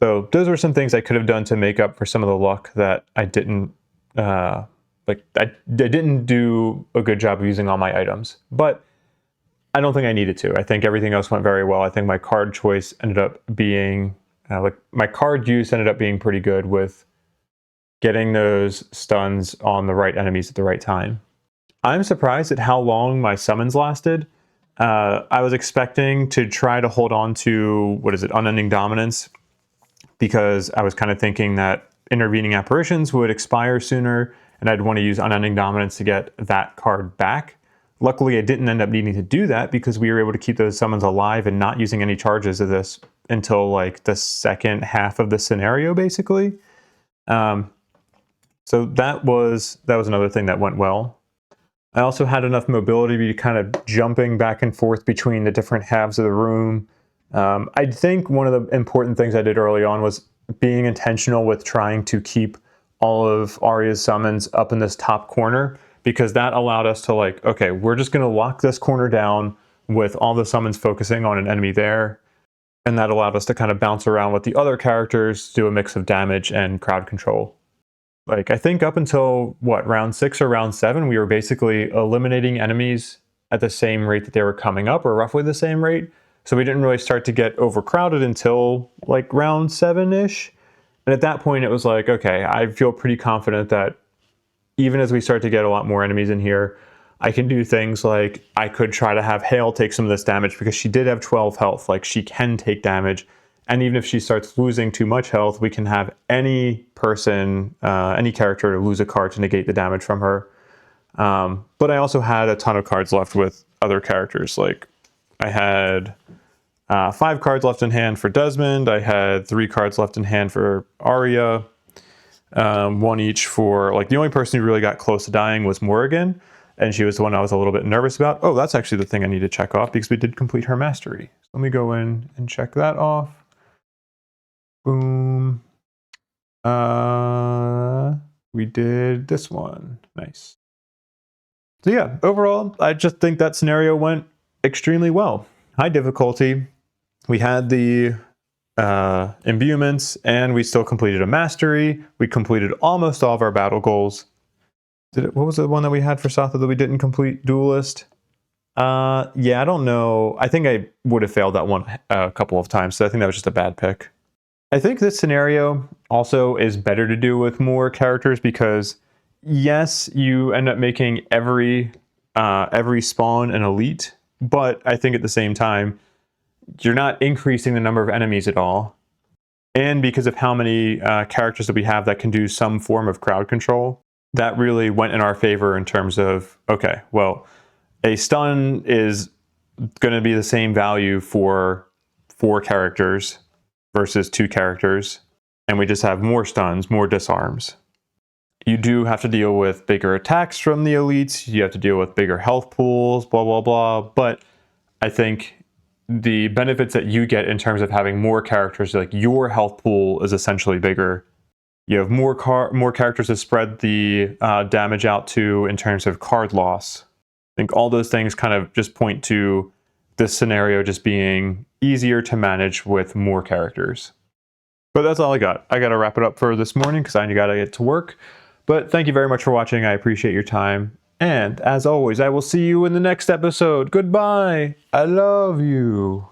So those were some things I could have done to make up for some of the luck that I didn't, I didn't do a good job of using all my items. But I don't think I needed to. I think everything else went very well. I think my card choice ended up being, my card use ended up being pretty good with getting those stuns on the right enemies at the right time. I'm surprised at how long my summons lasted. I was expecting to try to hold on to, Unending Dominance, because I was kind of thinking that Intervening Apparitions would expire sooner, and I'd want to use Unending Dominance to get that card back. Luckily, I didn't end up needing to do that because we were able to keep those summons alive and not using any charges of this until like the second half of the scenario, basically. So that was another thing that went well. I also had enough mobility to be kind of jumping back and forth between the different halves of the room. I think one of the important things I did early on was being intentional with trying to keep all of Arya's summons up in this top corner, because that allowed us to like, okay, we're just going to lock this corner down with all the summons focusing on an enemy there. And that allowed us to kind of bounce around with the other characters, do a mix of damage and crowd control. Like, I think up until, round 6 or round 7, we were basically eliminating enemies at the same rate that they were coming up, or roughly the same rate. So we didn't really start to get overcrowded until, like, round 7-ish. And at that point, it was like, okay, I feel pretty confident that even as we start to get a lot more enemies in here, I can do things like I could try to have Hale take some of this damage, because she did have 12 health. Like, she can take damage. And even if she starts losing too much health, we can have any person, any character lose a card to negate the damage from her. But I also had a ton of cards left with other characters. Like, I had 5 cards left in hand for Desmond. I had 3 cards left in hand for Arya. 1 each for, like, the only person who really got close to dying was Morrigan. And she was the one I was a little bit nervous about. Oh, that's actually the thing I need to check off, because we did complete her mastery. So let me go in and check that off. Boom. We did this one. Nice. So yeah, overall, I just think that scenario went extremely well. High difficulty. We had the imbuements, and we still completed a mastery. We completed almost all of our battle goals. What was the one that we had for Satha that we didn't complete? Duelist? Yeah, I don't know. I think I would have failed that one a couple of times, so I think that was just a bad pick. I think this scenario also is better to do with more characters, because yes, you end up making every spawn an elite, but I think at the same time, you're not increasing the number of enemies at all. And because of how many characters that we have that can do some form of crowd control, that really went in our favor in terms of, okay, well, a stun is going to be the same value for 4 characters versus 2 characters, and we just have more stuns, more disarms. You do have to deal with bigger attacks from the elites, you have to deal with bigger health pools, blah, blah, blah, but I think the benefits that you get in terms of having more characters, like your health pool is essentially bigger. You have more characters to spread the damage out to in terms of card loss. I think all those things kind of just point to this scenario just being easier to manage with more characters. But that's all I got. I got to wrap it up for this morning because I got to get to work. But thank you very much for watching. I appreciate your time. And as always, I will see you in the next episode. Goodbye. I love you.